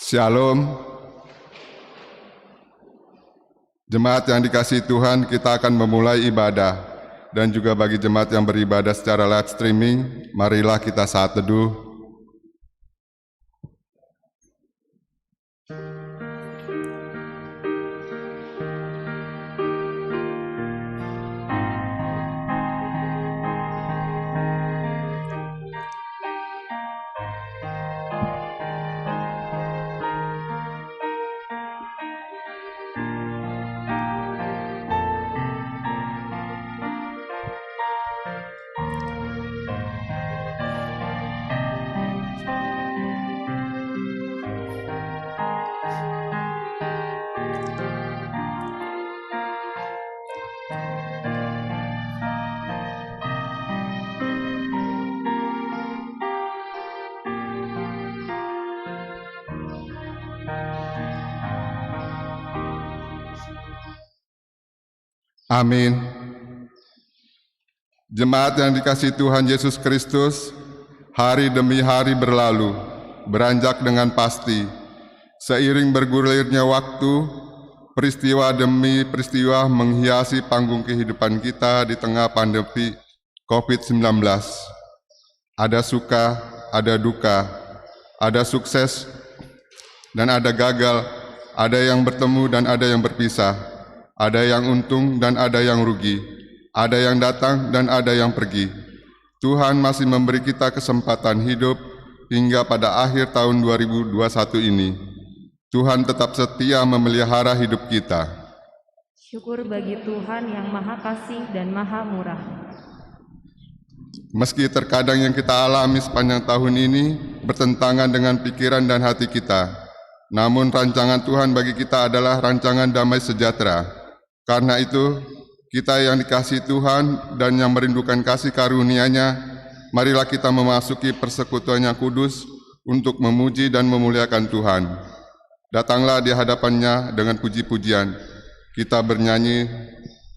Shalom. Jemaat yang dikasihi Tuhan, kita akan memulai ibadah. Dan juga bagi jemaat yang beribadah secara live streaming, marilah kita saat teduh. Amin. Jemaat yang dikasihi Tuhan Yesus Kristus, hari demi hari berlalu, beranjak dengan pasti. Seiring bergulirnya waktu, peristiwa demi peristiwa menghiasi panggung kehidupan kita di tengah pandemi COVID-19. Ada suka, ada duka, ada sukses, dan ada gagal, ada yang bertemu dan ada yang berpisah. Ada yang untung dan ada yang rugi, ada yang datang dan ada yang pergi. Tuhan masih memberi kita kesempatan hidup hingga pada akhir tahun 2021 ini. Tuhan tetap setia memelihara hidup kita. Syukur bagi Tuhan yang Maha Kasih dan Maha Murah. Meski terkadang yang kita alami sepanjang tahun ini bertentangan dengan pikiran dan hati kita, namun rancangan Tuhan bagi kita adalah rancangan damai sejahtera. Karena itu, kita yang dikasihi Tuhan dan yang merindukan kasih karunia-Nya, marilah kita memasuki persekutuan yang kudus untuk memuji dan memuliakan Tuhan. Datanglah di hadapan-Nya dengan puji-pujian. Kita bernyanyi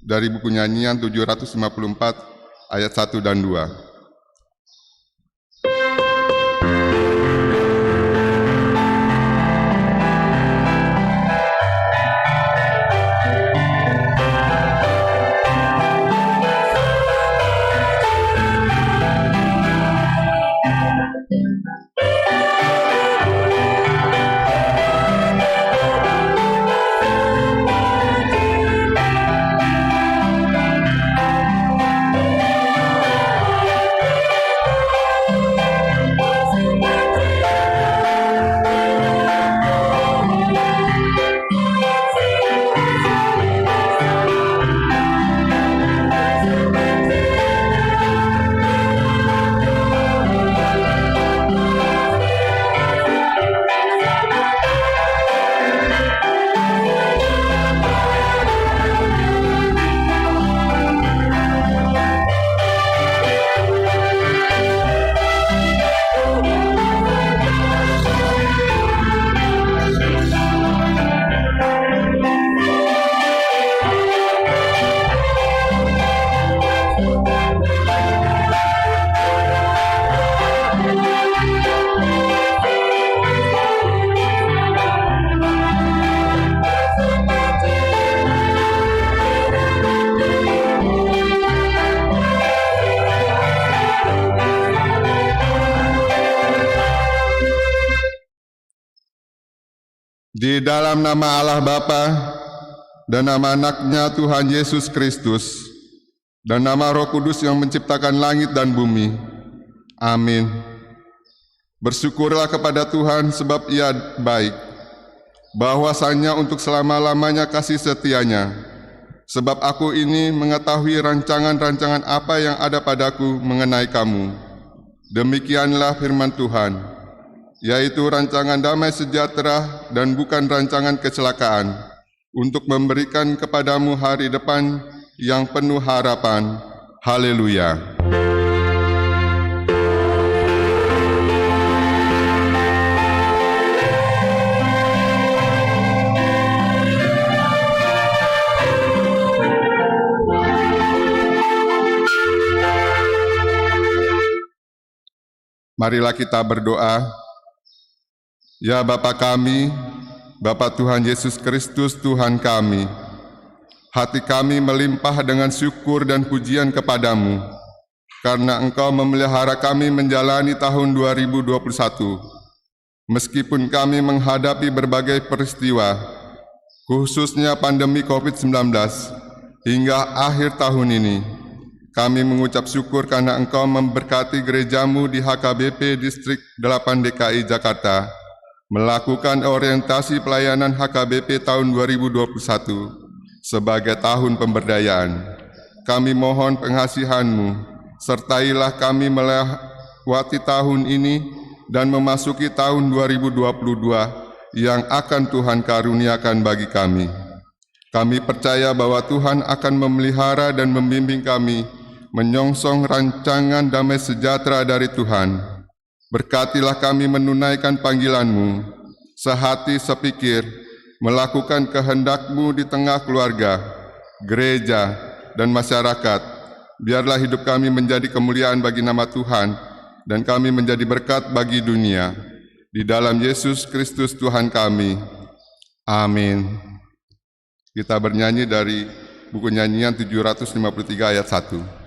dari buku nyanyian 754 ayat 1 dan 2. Di dalam nama Allah Bapa dan nama Anak-Nya Tuhan Yesus Kristus dan nama Roh Kudus yang menciptakan langit dan bumi. Amin. Bersyukurlah kepada Tuhan sebab Ia baik, bahwasanya untuk selama-lamanya kasih setia-Nya. Sebab aku ini mengetahui rancangan-rancangan apa yang ada padaku mengenai kamu. Demikianlah firman Tuhan, yaitu rancangan damai sejahtera dan bukan rancangan kecelakaan, untuk memberikan kepadamu hari depan yang penuh harapan. Haleluya. Marilah kita berdoa. Ya Bapa kami, Bapa Tuhan Yesus Kristus Tuhan kami, hati kami melimpah dengan syukur dan pujian kepadamu, karena Engkau memelihara kami menjalani tahun 2021. Meskipun kami menghadapi berbagai peristiwa, khususnya pandemi COVID-19, hingga akhir tahun ini, kami mengucap syukur karena Engkau memberkati gerejamu di HKBP Distrik 8 DKI Jakarta, melakukan orientasi pelayanan HKBP tahun 2021 sebagai tahun pemberdayaan. Kami mohon pengasihan-Mu, sertailah kami melewati tahun ini dan memasuki tahun 2022 yang akan Tuhan karuniakan bagi kami. Kami percaya bahwa Tuhan akan memelihara dan membimbing kami menyongsong rancangan damai sejahtera dari Tuhan. Berkatilah kami menunaikan panggilan-Mu, sehati sepikir, melakukan kehendak-Mu di tengah keluarga, gereja, dan masyarakat. Biarlah hidup kami menjadi kemuliaan bagi nama Tuhan, dan kami menjadi berkat bagi dunia. Di dalam Yesus Kristus Tuhan kami. Amin. Kita bernyanyi dari buku nyanyian 753 ayat 1.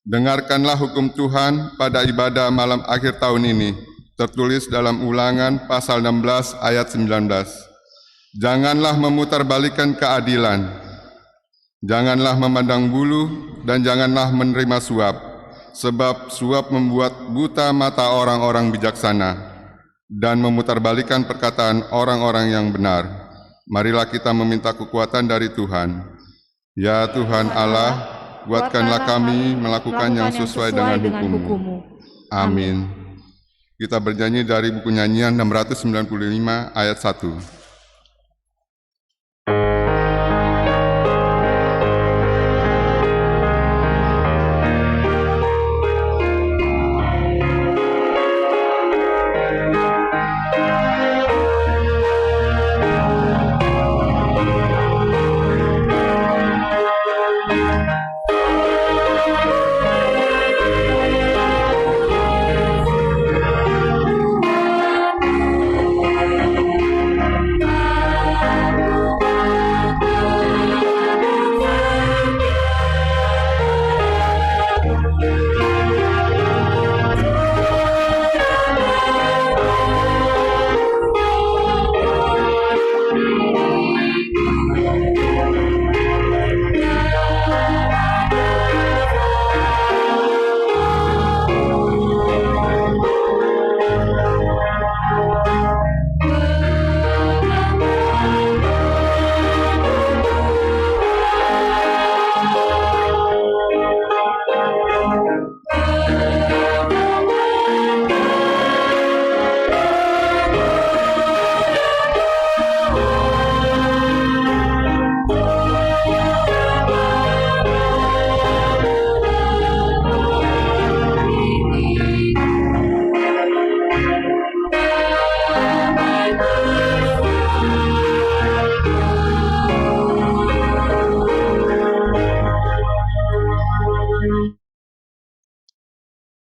Dengarkanlah hukum Tuhan pada ibadah malam akhir tahun ini, tertulis dalam Ulangan pasal 16 ayat 19. Janganlah memutarbalikkan keadilan, janganlah memandang bulu, dan janganlah menerima suap, sebab suap membuat buta mata orang-orang bijaksana dan memutarbalikkan perkataan orang-orang yang benar. Marilah kita meminta kekuatan dari Tuhan. Ya Tuhan Allah, kuatkanlah kami melakukan yang sesuai dengan hukum-Mu. Amin. Kita bernyanyi dari buku nyanyian 695 ayat 1.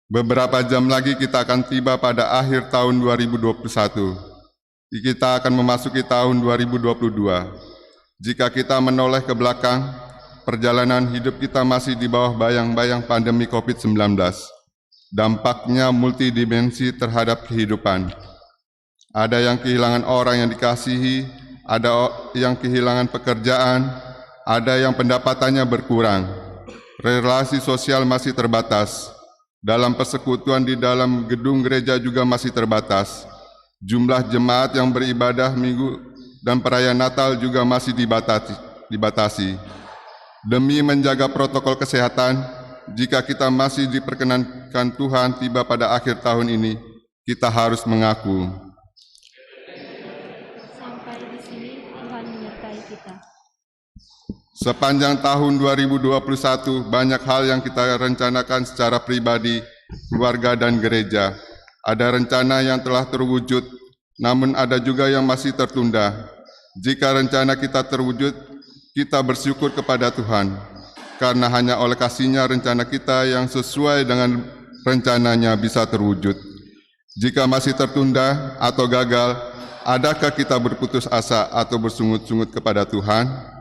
Beberapa jam lagi kita akan tiba pada akhir tahun 2021. Kita akan memasuki tahun 2022. Jika kita menoleh ke belakang, perjalanan hidup kita masih di bawah bayang-bayang pandemi COVID-19. Dampaknya multidimensi terhadap kehidupan. Ada yang kehilangan orang yang dikasihi, ada yang kehilangan pekerjaan, ada yang pendapatannya berkurang. Relasi sosial masih terbatas. Dalam persekutuan di dalam gedung gereja juga masih terbatas. Jumlah jemaat yang beribadah minggu dan perayaan Natal juga masih dibatasi. Demi menjaga protokol kesehatan, jika kita masih diperkenankan Tuhan tiba pada akhir tahun ini, kita harus mengaku. Sampai di sini Tuhan menyertai kita. Sepanjang tahun 2021, banyak hal yang kita rencanakan secara pribadi, keluarga, dan gereja. Ada rencana yang telah terwujud, namun ada juga yang masih tertunda. Jika rencana kita terwujud, kita bersyukur kepada Tuhan, karena hanya oleh kasih-Nya rencana kita yang sesuai dengan rencananya bisa terwujud. Jika masih tertunda atau gagal, adakah kita berputus asa atau bersungut-sungut kepada Tuhan?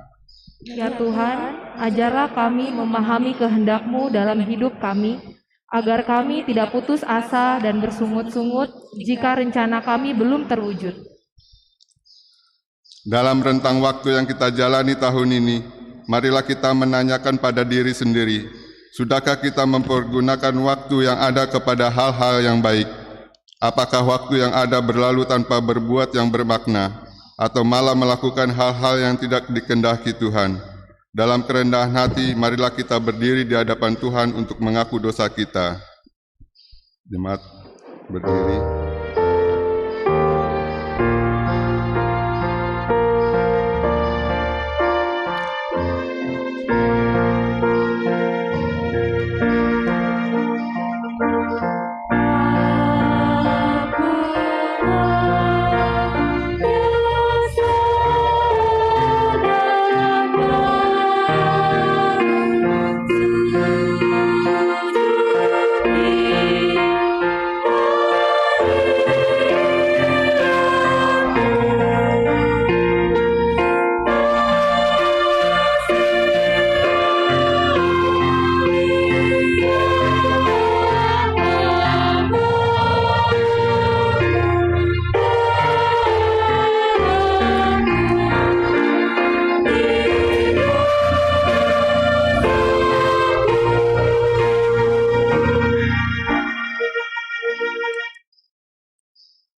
Ya Tuhan, ajarlah kami memahami kehendak-Mu dalam hidup kami, agar kami tidak putus asa dan bersungut-sungut jika rencana kami belum terwujud. Dalam rentang waktu yang kita jalani tahun ini, marilah kita menanyakan pada diri sendiri, sudahkah kita mempergunakan waktu yang ada kepada hal-hal yang baik? Apakah waktu yang ada berlalu tanpa berbuat yang bermakna, atau malah melakukan hal-hal yang tidak dikehendaki Tuhan? Dalam kerendahan hati, marilah kita berdiri di hadapan Tuhan untuk mengaku dosa kita. Jemaat berdiri.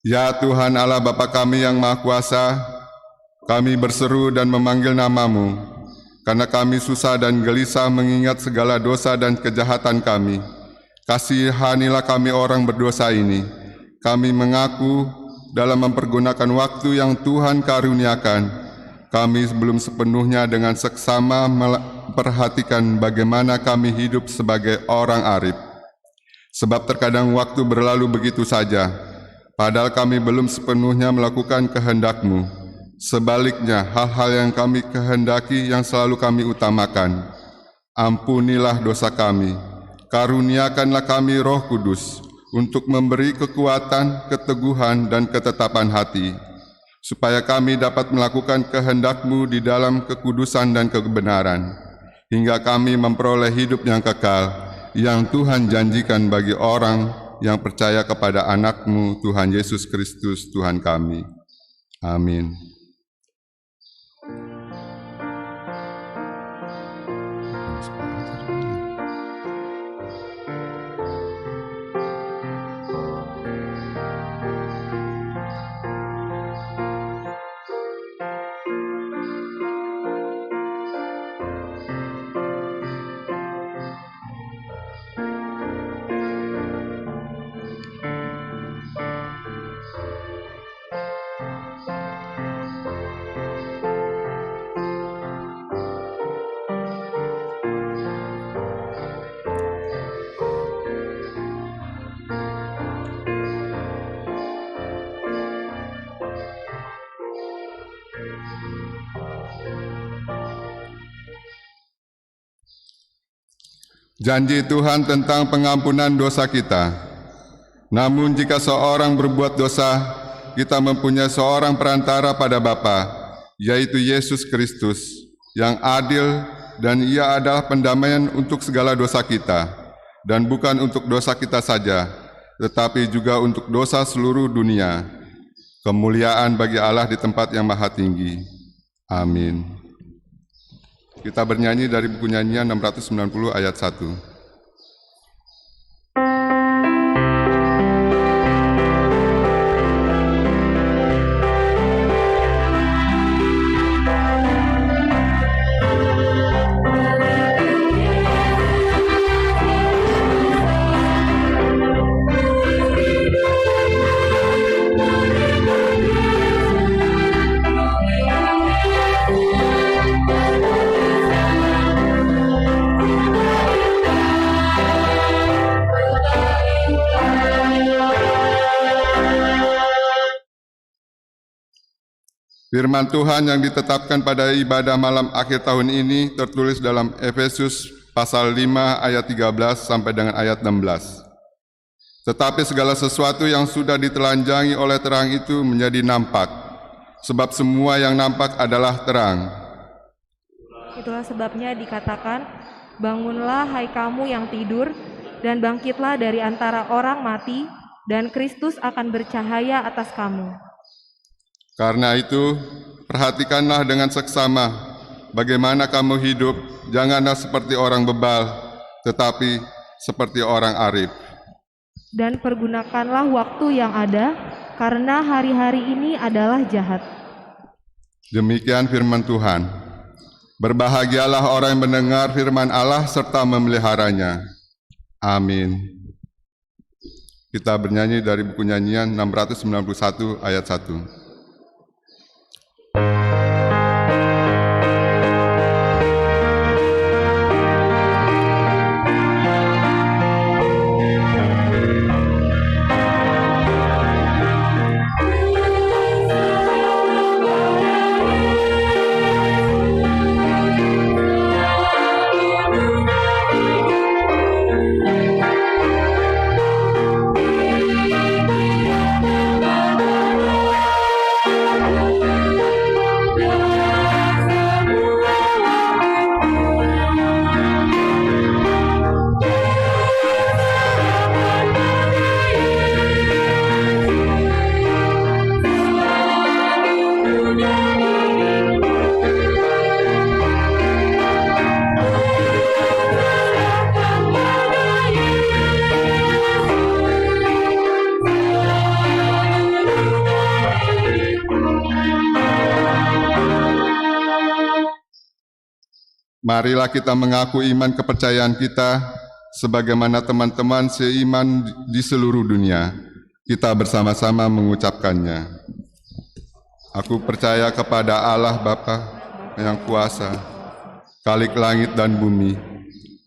Ya Tuhan Allah Bapa kami yang Maha Kuasa, kami berseru dan memanggil nama-Mu, karena kami susah dan gelisah mengingat segala dosa dan kejahatan kami. Kasihanilah kami orang berdosa ini. Kami mengaku dalam mempergunakan waktu yang Tuhan karuniakan, kami belum sepenuhnya dengan seksama memperhatikan bagaimana kami hidup sebagai orang arif. Sebab terkadang waktu berlalu begitu saja, padahal kami belum sepenuhnya melakukan kehendak-Mu. Sebaliknya, hal-hal yang kami kehendaki yang selalu kami utamakan. Ampunilah dosa kami, karuniakanlah kami Roh Kudus, untuk memberi kekuatan, keteguhan, dan ketetapan hati, supaya kami dapat melakukan kehendak-Mu di dalam kekudusan dan kebenaran, hingga kami memperoleh hidup yang kekal, yang Tuhan janjikan bagi orang yang percaya kepada anak-Mu, Tuhan Yesus Kristus, Tuhan kami. Amin. Janji Tuhan tentang pengampunan dosa kita. Namun jika seorang berbuat dosa, kita mempunyai seorang perantara pada Bapa, yaitu Yesus Kristus, yang adil, dan Ia adalah pendamaian untuk segala dosa kita, dan bukan untuk dosa kita saja, tetapi juga untuk dosa seluruh dunia. Kemuliaan bagi Allah di tempat yang maha tinggi. Amin. Kita bernyanyi dari buku nyanyian 690 ayat 1. Firman Tuhan yang ditetapkan pada ibadah malam akhir tahun ini tertulis dalam Efesus pasal 5 ayat 13 sampai dengan ayat 16. Tetapi segala sesuatu yang sudah ditelanjangi oleh terang itu menjadi nampak, sebab semua yang nampak adalah terang. Itulah sebabnya dikatakan, bangunlah hai kamu yang tidur, dan bangkitlah dari antara orang mati, dan Kristus akan bercahaya atas kamu. Karena itu, perhatikanlah dengan seksama bagaimana kamu hidup, janganlah seperti orang bebal, tetapi seperti orang arif. Dan pergunakanlah waktu yang ada, karena hari-hari ini adalah jahat. Demikian firman Tuhan. Berbahagialah orang yang mendengar firman Allah serta memeliharanya. Amin. Kita bernyanyi dari buku nyanyian 691 ayat 1. Marilah kita mengaku iman kepercayaan kita sebagaimana teman-teman seiman di seluruh dunia. Kita bersama-sama mengucapkannya. Aku percaya kepada Allah Bapa yang kuasa, Khalik langit dan bumi.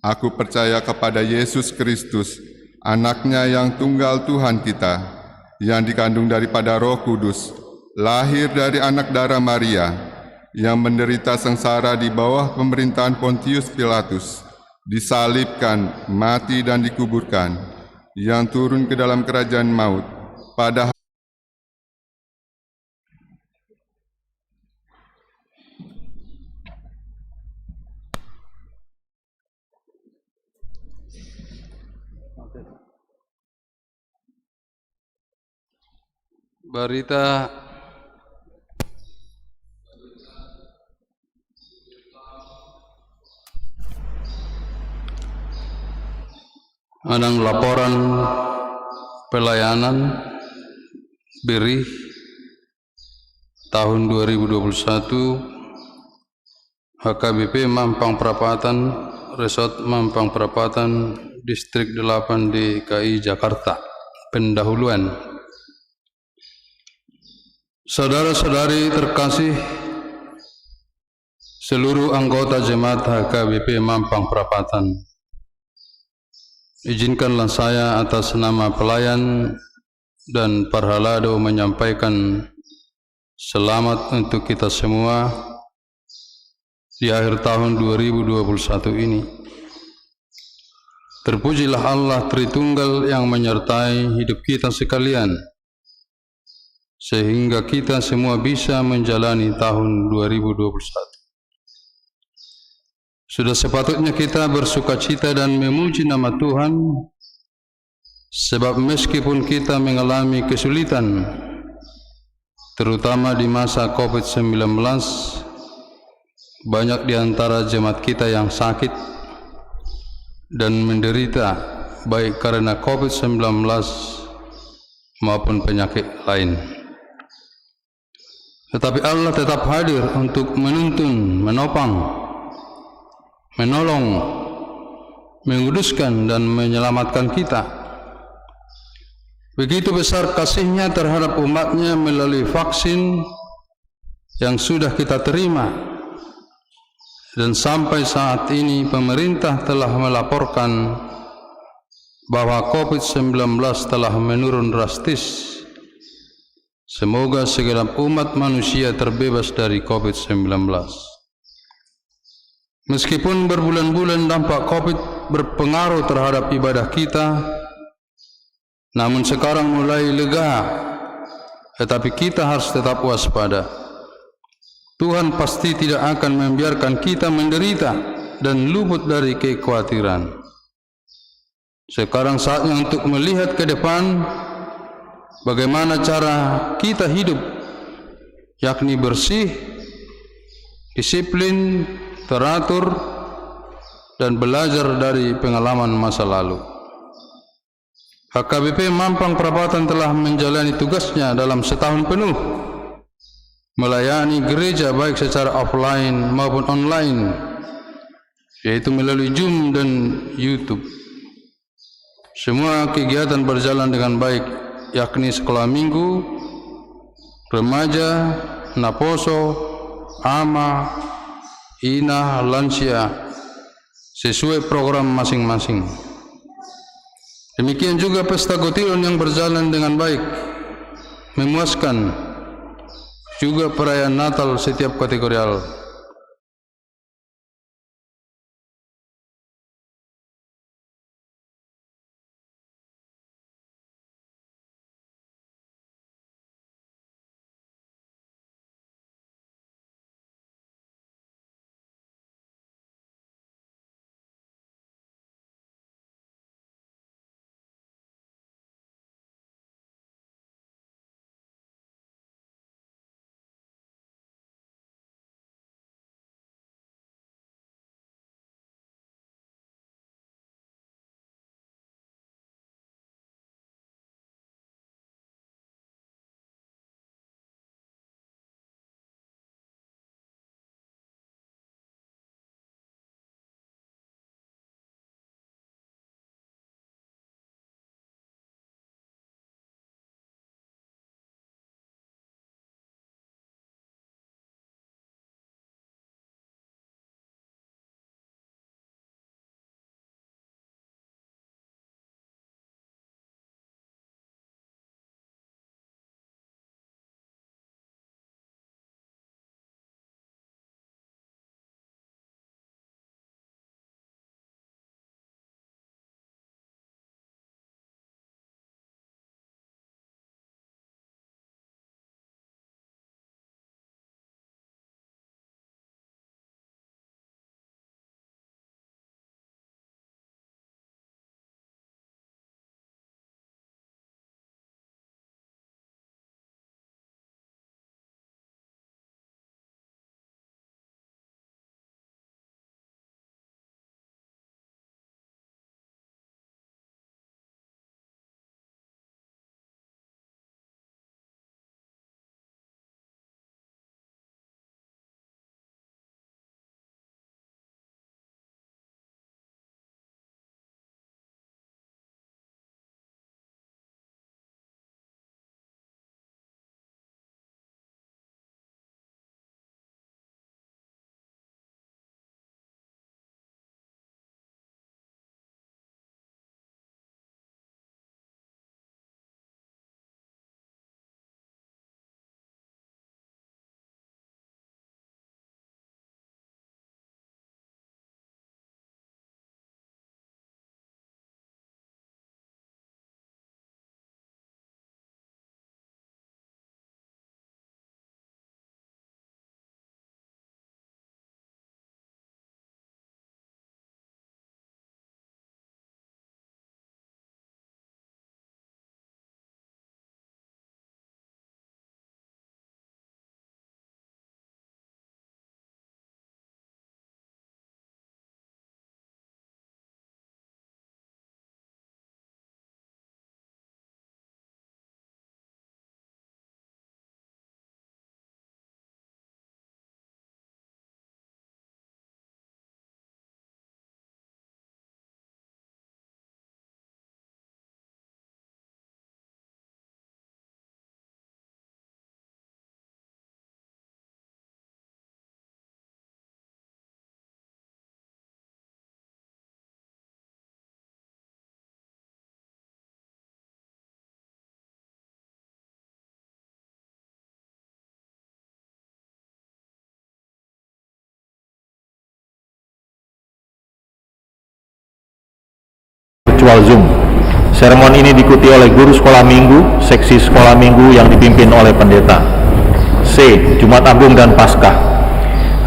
Aku percaya kepada Yesus Kristus, Anaknya yang tunggal Tuhan kita, yang dikandung daripada Roh Kudus, lahir dari anak darah Maria, yang menderita sengsara di bawah pemerintahan Pontius Pilatus, disalibkan, mati dan dikuburkan, yang turun ke dalam kerajaan maut, pada Berita Anang laporan pelayanan BRI tahun 2021 HKBP Mampang Perapatan, Resort Mampang Perapatan, Distrik 8 DKI Jakarta. Pendahuluan. Saudara-saudari terkasih, seluruh anggota jemaat HKBP Mampang Perapatan, izinkanlah saya atas nama pelayan dan Parhalado menyampaikan selamat untuk kita semua di akhir tahun 2021 ini. Terpujilah Allah Tritunggal yang menyertai hidup kita sekalian, sehingga kita semua bisa menjalani tahun 2021. Sudah sepatutnya kita bersukacita dan memuji nama Tuhan, sebab meskipun kita mengalami kesulitan, terutama di masa COVID-19, banyak di antara jemaat kita yang sakit dan menderita baik karena COVID-19 maupun penyakit lain. Tetapi Allah tetap hadir untuk menuntun, menopang, menolong, menguduskan dan menyelamatkan kita. Begitu besar kasih-Nya terhadap umat-Nya melalui vaksin yang sudah kita terima. Dan sampai saat ini pemerintah telah melaporkan bahwa COVID-19 telah menurun drastis. Semoga segenap umat manusia terbebas dari COVID-19. Meskipun berbulan-bulan dampak COVID berpengaruh terhadap ibadah kita, namun sekarang mulai lega, tetapi kita harus tetap waspada. Tuhan pasti tidak akan membiarkan kita menderita dan luput dari kekhawatiran. Sekarang saatnya untuk melihat ke depan bagaimana cara kita hidup, yakni bersih, disiplin, teratur, dan belajar dari pengalaman masa lalu. HKBP Mampang Perapatan telah menjalani tugasnya dalam setahun penuh, melayani gereja baik secara offline maupun online, yaitu melalui Zoom dan YouTube. Semua kegiatan berjalan dengan baik, yakni sekolah minggu, remaja, naposo, ama, ina, lansia, sesuai program masing-masing. Demikian juga pesta Gotilon yang berjalan dengan baik, memuaskan. Juga perayaan Natal setiap kategorial. virtual Zoom. Sermon ini diikuti oleh guru sekolah minggu, seksi sekolah minggu yang dipimpin oleh pendeta. C. Jumat Agung dan Paskah.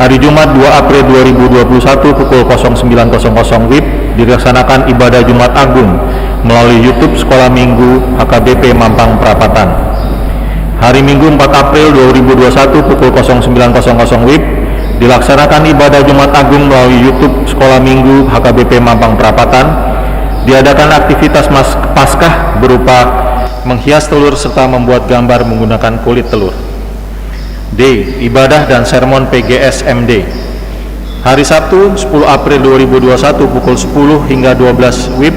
Hari Jumat 2 April 2021 pukul 09.00 WIB dilaksanakan ibadah Jumat Agung melalui YouTube Sekolah Minggu HKBP Mampang Perapatan. Hari Minggu 4 April 2021 pukul 09.00 WIB dilaksanakan ibadah Jumat Agung melalui YouTube Sekolah Minggu HKBP Mampang Perapatan. Diadakan aktivitas Paskah berupa menghias telur serta membuat gambar menggunakan kulit telur. D. Ibadah dan sermon PGS MD. Hari Sabtu 10 April 2021 pukul 10 hingga 12 WIB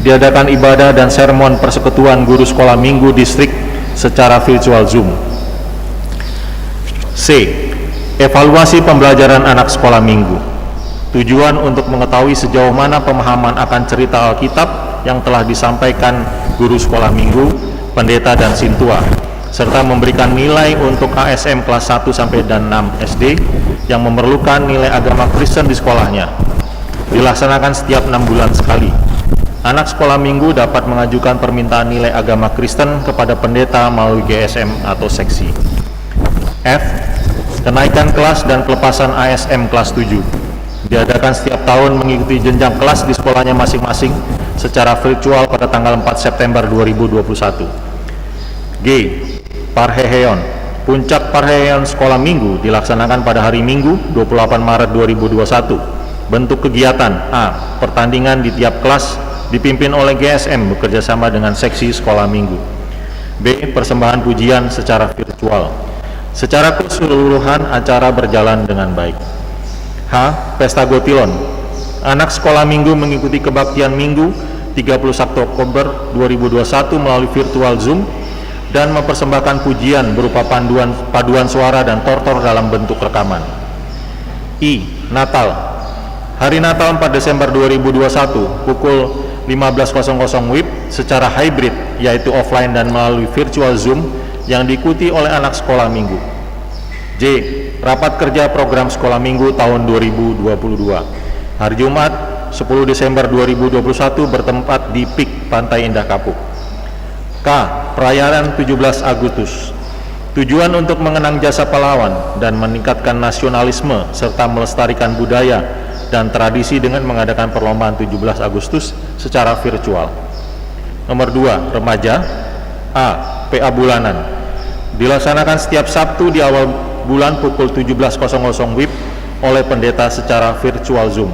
diadakan ibadah dan sermon Persekutuan Guru Sekolah Minggu Distrik secara virtual Zoom. C. Evaluasi pembelajaran anak sekolah minggu. Tujuan untuk mengetahui sejauh mana pemahaman akan cerita Alkitab yang telah disampaikan guru sekolah minggu, pendeta dan sintua, serta memberikan nilai untuk ASM kelas 1 sampai dan 6 SD yang memerlukan nilai agama Kristen di sekolahnya. Dilaksanakan setiap 6 bulan sekali. Anak sekolah minggu dapat mengajukan permintaan nilai agama Kristen kepada pendeta melalui GSM atau seksi. F. Kenaikan kelas dan pelepasan ASM kelas 7. Diadakan setiap tahun mengikuti jenjang kelas di sekolahnya masing-masing secara virtual pada tanggal 4 September 2021. G. Parheheon. Puncak Parheheon sekolah minggu dilaksanakan pada hari Minggu 28 Maret 2021. Bentuk kegiatan: A. Pertandingan di tiap kelas dipimpin oleh GSM bekerjasama dengan seksi sekolah minggu. B. Persembahan pujian secara virtual. Secara keseluruhan acara berjalan dengan baik. H. Pesta Gotilon. Anak sekolah minggu mengikuti kebaktian minggu 31 Oktober 2021 melalui virtual Zoom dan mempersembahkan pujian berupa paduan suara dan tortor dalam bentuk rekaman. I. Natal. Hari Natal 4 Desember 2021 pukul 15.00 WIB secara hybrid, yaitu offline dan melalui virtual Zoom yang diikuti oleh anak sekolah minggu. J. Rapat kerja program sekolah minggu tahun 2022. Hari Jumat 10 Desember 2021 bertempat di PIK Pantai Indah Kapuk. K. Perayaan 17 Agustus. Tujuan untuk mengenang jasa pahlawan dan meningkatkan nasionalisme serta melestarikan budaya dan tradisi dengan mengadakan perlombaan 17 Agustus secara virtual. Nomor 2. Remaja. A. PA bulanan. Dilaksanakan setiap Sabtu di awal bulan pukul 17.00 WIB oleh pendeta secara virtual Zoom.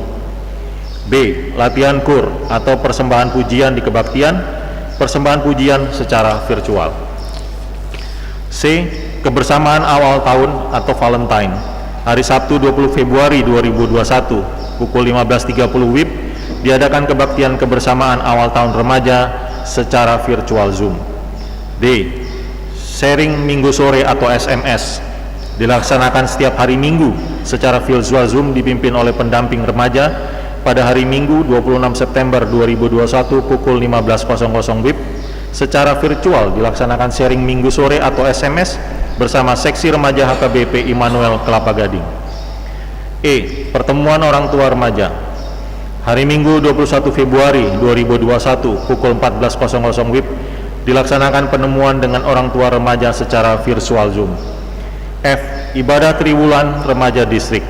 B. Latihan kur atau persembahan pujian di kebaktian, persembahan pujian secara virtual. C. Kebersamaan awal tahun atau Valentine. Hari Sabtu 20 Februari 2021 pukul 15.30 WIB diadakan kebaktian kebersamaan awal tahun remaja secara virtual Zoom. D. Sharing minggu sore atau SMS. Dilaksanakan setiap hari Minggu secara virtual Zoom dipimpin oleh pendamping remaja pada hari Minggu 26 September 2021 pukul 15.00 WIB. Secara virtual dilaksanakan sharing minggu sore atau SMS bersama seksi remaja HKBP Immanuel Kelapa Gading. E. Pertemuan orang tua remaja. Hari Minggu 21 Februari 2021 pukul 14.00 WIB dilaksanakan penemuan dengan orang tua remaja secara virtual Zoom. F. Ibadah Triwulan Remaja Distrik.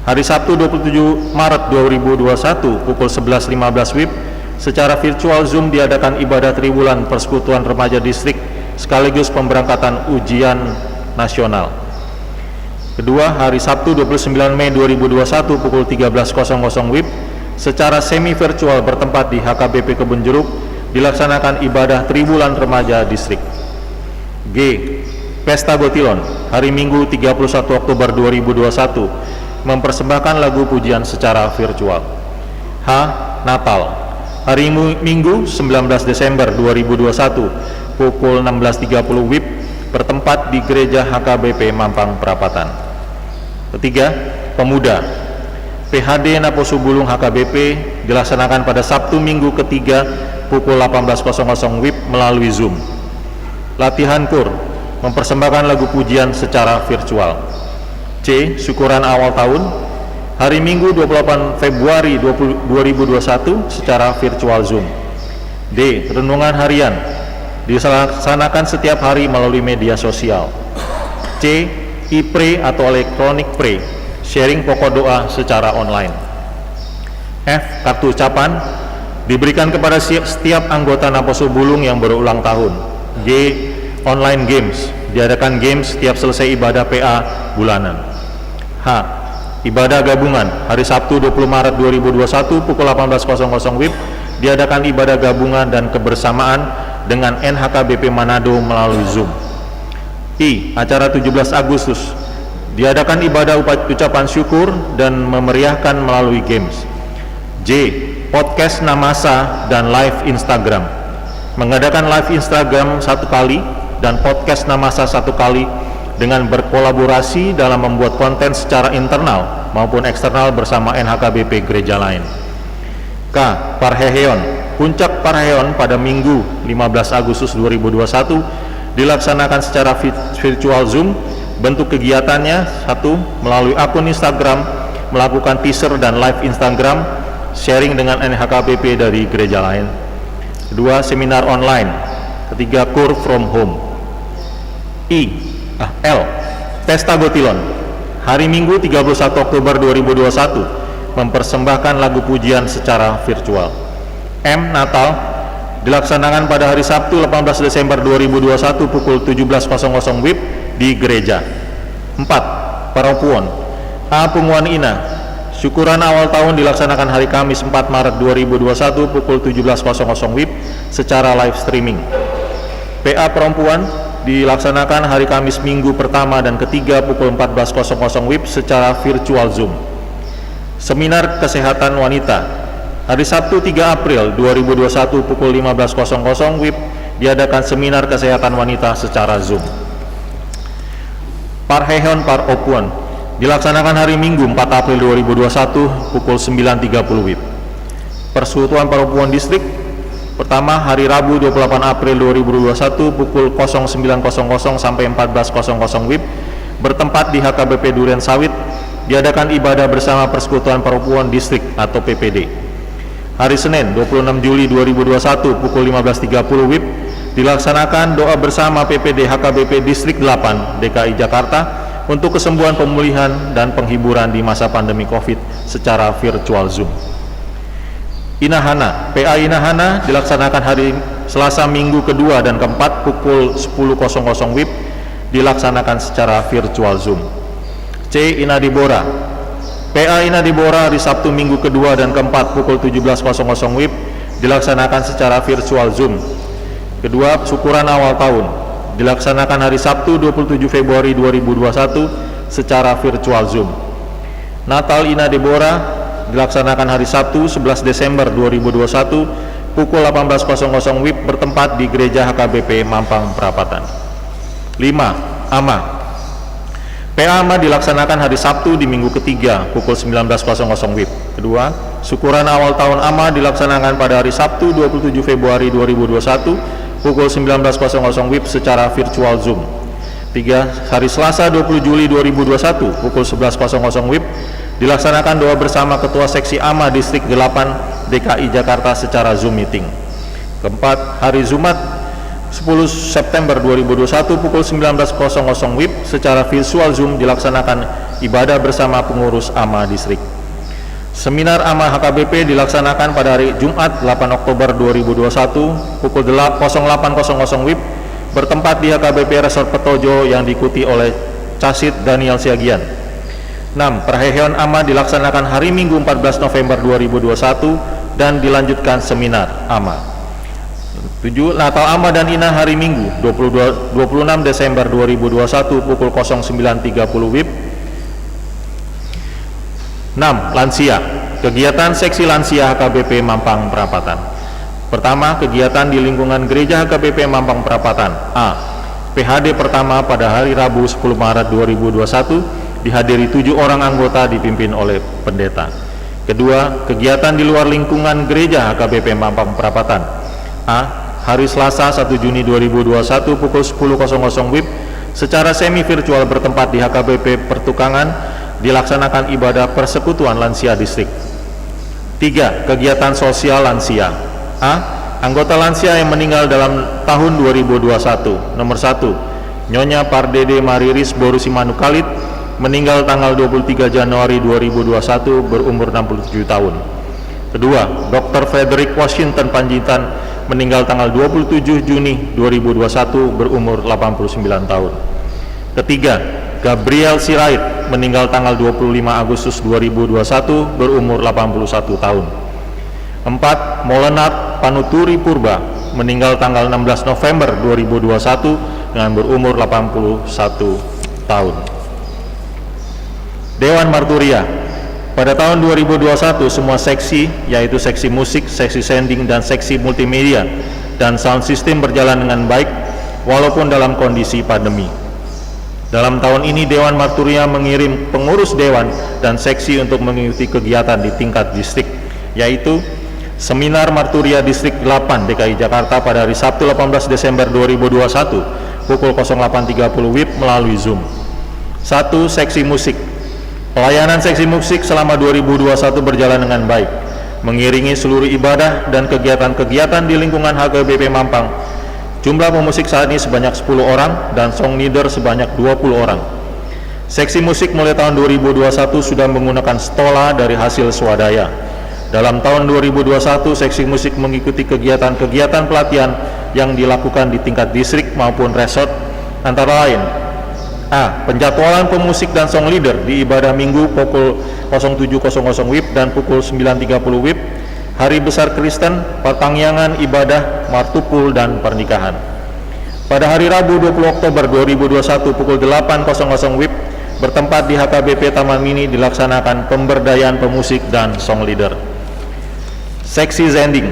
Hari Sabtu 27 Maret 2021 pukul 11.15 WIB secara virtual Zoom diadakan ibadah Triwulan Persekutuan Remaja Distrik sekaligus pemberangkatan ujian nasional. Kedua, hari Sabtu 29 Mei 2021 pukul 13.00 WIB secara semi virtual bertempat di HKBP Kebun Jeruk dilaksanakan ibadah Triwulan Remaja Distrik. G. Pesta Gotilon. Hari Minggu 31 Oktober 2021 mempersembahkan lagu pujian secara virtual. H. Natal. Hari Minggu 19 Desember 2021 pukul 16.30 WIB bertempat di Gereja HKBP Mampang Perapatan. Ketiga, Pemuda. PHD Naposu Bulung HKBP dilaksanakan pada Sabtu Minggu ketiga pukul 18.00 WIB melalui Zoom. Latihan kur, mempersembahkan lagu pujian secara virtual. C. Syukuran awal tahun. hari Minggu 28 Februari 2021 secara virtual Zoom. D. Renungan harian dilaksanakan setiap hari melalui media sosial. C. E-pray atau electronic pray, sharing pokok doa secara online. F. Kartu ucapan diberikan kepada setiap anggota Naposo Bulung yang berulang tahun. G. Online games, diadakan games setiap selesai ibadah PA bulanan. H. Ibadah gabungan, hari Sabtu 20 Maret 2021 pukul 18.00 WIB, diadakan ibadah gabungan dan kebersamaan dengan NHKBP Manado melalui Zoom. I. Acara 17 Agustus, diadakan ibadah ucapan syukur dan memeriahkan melalui games. J. Podcast Namasa dan live Instagram, mengadakan live Instagram 1 kali dan podcast Namasa 1 kali dengan berkolaborasi dalam membuat konten secara internal maupun eksternal bersama NHKBP gereja lain. K. Parheheon, puncak Parheheon pada Minggu 15 Agustus 2021 dilaksanakan secara virtual Zoom. Bentuk kegiatannya: 1. Melalui akun Instagram, melakukan teaser dan live Instagram sharing dengan NHKBP dari gereja lain. 2. Seminar online. 3. Core from home. L. Pesta Gotilon, hari Minggu 31 Oktober 2021 mempersembahkan lagu pujian secara virtual. M. Natal, dilaksanakan pada hari Sabtu 18 Desember 2021 pukul 17.00 WIB di gereja. 4. Parapuon. A. Punguan Ina, syukuran awal tahun dilaksanakan hari Kamis 4 Maret 2021 pukul 17.00 WIB secara live streaming. PA Perempuan dilaksanakan hari Kamis minggu pertama dan ketiga pukul 14.00 WIB secara virtual Zoom. Seminar Kesehatan Wanita, hari Sabtu 3 April 2021 pukul 15.00 WIB, diadakan seminar kesehatan wanita secara Zoom. Parheheon Paropuan, dilaksanakan hari Minggu 4 April 2021 pukul 9.30 WIB. Persekutuan Paropuan Distrik pertama hari Rabu 28 April 2021 pukul 09.00 sampai 14.00 WIB, bertempat di HKBP Duren Sawit, diadakan ibadah bersama Persekutuan Paropuan Distrik atau PPD. Hari Senin 26 Juli 2021 pukul 15.30 WIB, dilaksanakan doa bersama PPD HKBP Distrik 8 DKI Jakarta untuk kesembuhan, pemulihan, dan penghiburan di masa pandemi COVID secara virtual Zoom. Inahana, PA Inahana dilaksanakan hari Selasa minggu kedua dan keempat pukul 10.00 WIB, dilaksanakan secara virtual Zoom. C. Inadibora, PA Inadibora hari Sabtu minggu kedua dan keempat pukul 17.00 WIB, dilaksanakan secara virtual Zoom. Kedua, syukuran awal tahun dilaksanakan hari Sabtu 27 Februari 2021 secara virtual Zoom. Natal Inadibora dilaksanakan hari Sabtu 11 Desember 2021 pukul 18.00 WIB, bertempat di Gereja HKBP Mampang Perapatan. 5. AMA, PA AMA dilaksanakan hari Sabtu di minggu ketiga pukul 19.00 WIB. Kedua, syukuran awal tahun AMA dilaksanakan pada hari Sabtu 27 Februari 2021 pukul 19.00 WIB secara virtual Zoom. 3. Hari Selasa 20 Juli 2021 pukul 11.00 WIB, dilaksanakan doa bersama Ketua Seksi AMA Distrik 8 DKI Jakarta secara Zoom meeting. Keempat, hari Jumat 10 September 2021 pukul 19.00 WIB secara visual Zoom, dilaksanakan ibadah bersama pengurus AMA Distrik. Seminar AMA HKBP dilaksanakan pada hari Jumat 8 Oktober 2021 pukul 08.00 WIB, bertempat di HKBP Resort Petojo yang diikuti oleh Casit Daniel Siagian. 6. Parheheon AMA dilaksanakan hari Minggu 14 November 2021 dan dilanjutkan seminar AMA. 7. Natal AMA dan Ina hari Minggu 26 Desember 2021 pukul 09.30 WIB. 6. Lansia, kegiatan seksi lansia HKBP Mampang Perapatan. Pertama, kegiatan di lingkungan Gereja HKBP Mampang Perapatan. A. PHD pertama pada hari Rabu 10 Maret 2021 dihadiri 7 orang anggota dipimpin oleh pendeta. Kedua, kegiatan di luar lingkungan Gereja HKBP Mampang Perapatan. A. Hari Selasa 1 Juni 2021 pukul 10.00 WIB secara semi virtual, bertempat di HKBP Pertukangan dilaksanakan ibadah persekutuan lansia distrik. 3. Kegiatan sosial lansia. A. Anggota lansia yang meninggal dalam tahun 2021. Nomor 1. Nyonya Pardede Mariris Borusi Manukalit, meninggal tanggal 23 Januari 2021 berumur 67 tahun. Kedua, Dr. Frederick Washington Panjitan, meninggal tanggal 27 Juni 2021 berumur 89 tahun. Ketiga, Gabriel Sirait, meninggal tanggal 25 Agustus 2021 berumur 81 tahun. 4. Molenat Panuturi Purba, meninggal tanggal 16 November 2021 dengan berumur 81 tahun. Dewan Marturia. Pada tahun 2021 semua seksi, yaitu seksi musik, seksi sending, dan seksi multimedia dan sound system berjalan dengan baik walaupun dalam kondisi pandemi. Dalam tahun ini Dewan Marturia mengirim pengurus dewan dan seksi untuk mengikuti kegiatan di tingkat distrik, yaitu Seminar Marturia Distrik 8 DKI Jakarta pada hari Sabtu 18 Desember 2021 pukul 08.30 WIB melalui Zoom. 1. Seksi musik. Pelayanan seksi musik selama 2021 berjalan dengan baik, mengiringi seluruh ibadah dan kegiatan-kegiatan di lingkungan HKBP Mampang. Jumlah pemusik saat ini sebanyak 10 orang dan song leader sebanyak 20 orang. Seksi musik mulai tahun 2021 sudah menggunakan stola dari hasil swadaya. Dalam tahun 2021, seksi musik mengikuti kegiatan-kegiatan pelatihan yang dilakukan di tingkat distrik maupun resort, antara lain: A. Penjadwalan pemusik dan song leader di ibadah minggu pukul 07.00 WIB dan pukul 9.30 WIB, Hari Besar Kristen, Pertangyangan Ibadah, Martupul, dan Pernikahan. Pada hari Rabu 20 Oktober 2021 pukul 8.00 WIB, bertempat di HKBP Taman Mini dilaksanakan pemberdayaan pemusik dan song leader. Seksi Zending.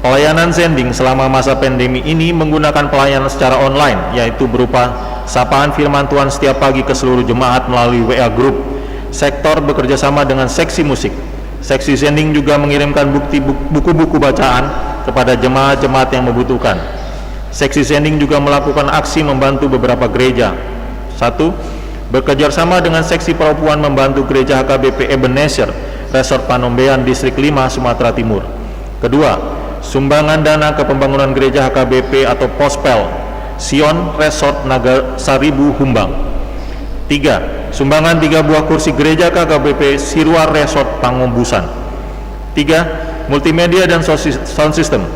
Pelayanan Zending selama masa pandemi ini menggunakan pelayanan secara online, yaitu berupa sapaan firman Tuhan setiap pagi ke seluruh jemaat melalui WA Group. Sektor bekerjasama dengan seksi musik. Seksi Zending juga mengirimkan buku-buku bacaan kepada jemaat-jemaat yang membutuhkan. Seksi Zending juga melakukan aksi membantu beberapa gereja. 1. Bekerjasama dengan seksi perempuan membantu gereja HKBP Ebenezer, Resort Panombean, Distrik 5, Sumatera Timur. Kedua, sumbangan dana ke pembangunan gereja HKBP atau Pospel, Sion Resort Naga Saribu, Humbang. 3. Sumbangan 3 buah kursi gereja KKBP Sirwar Resort Pangombusan. 3. Multimedia dan sound system.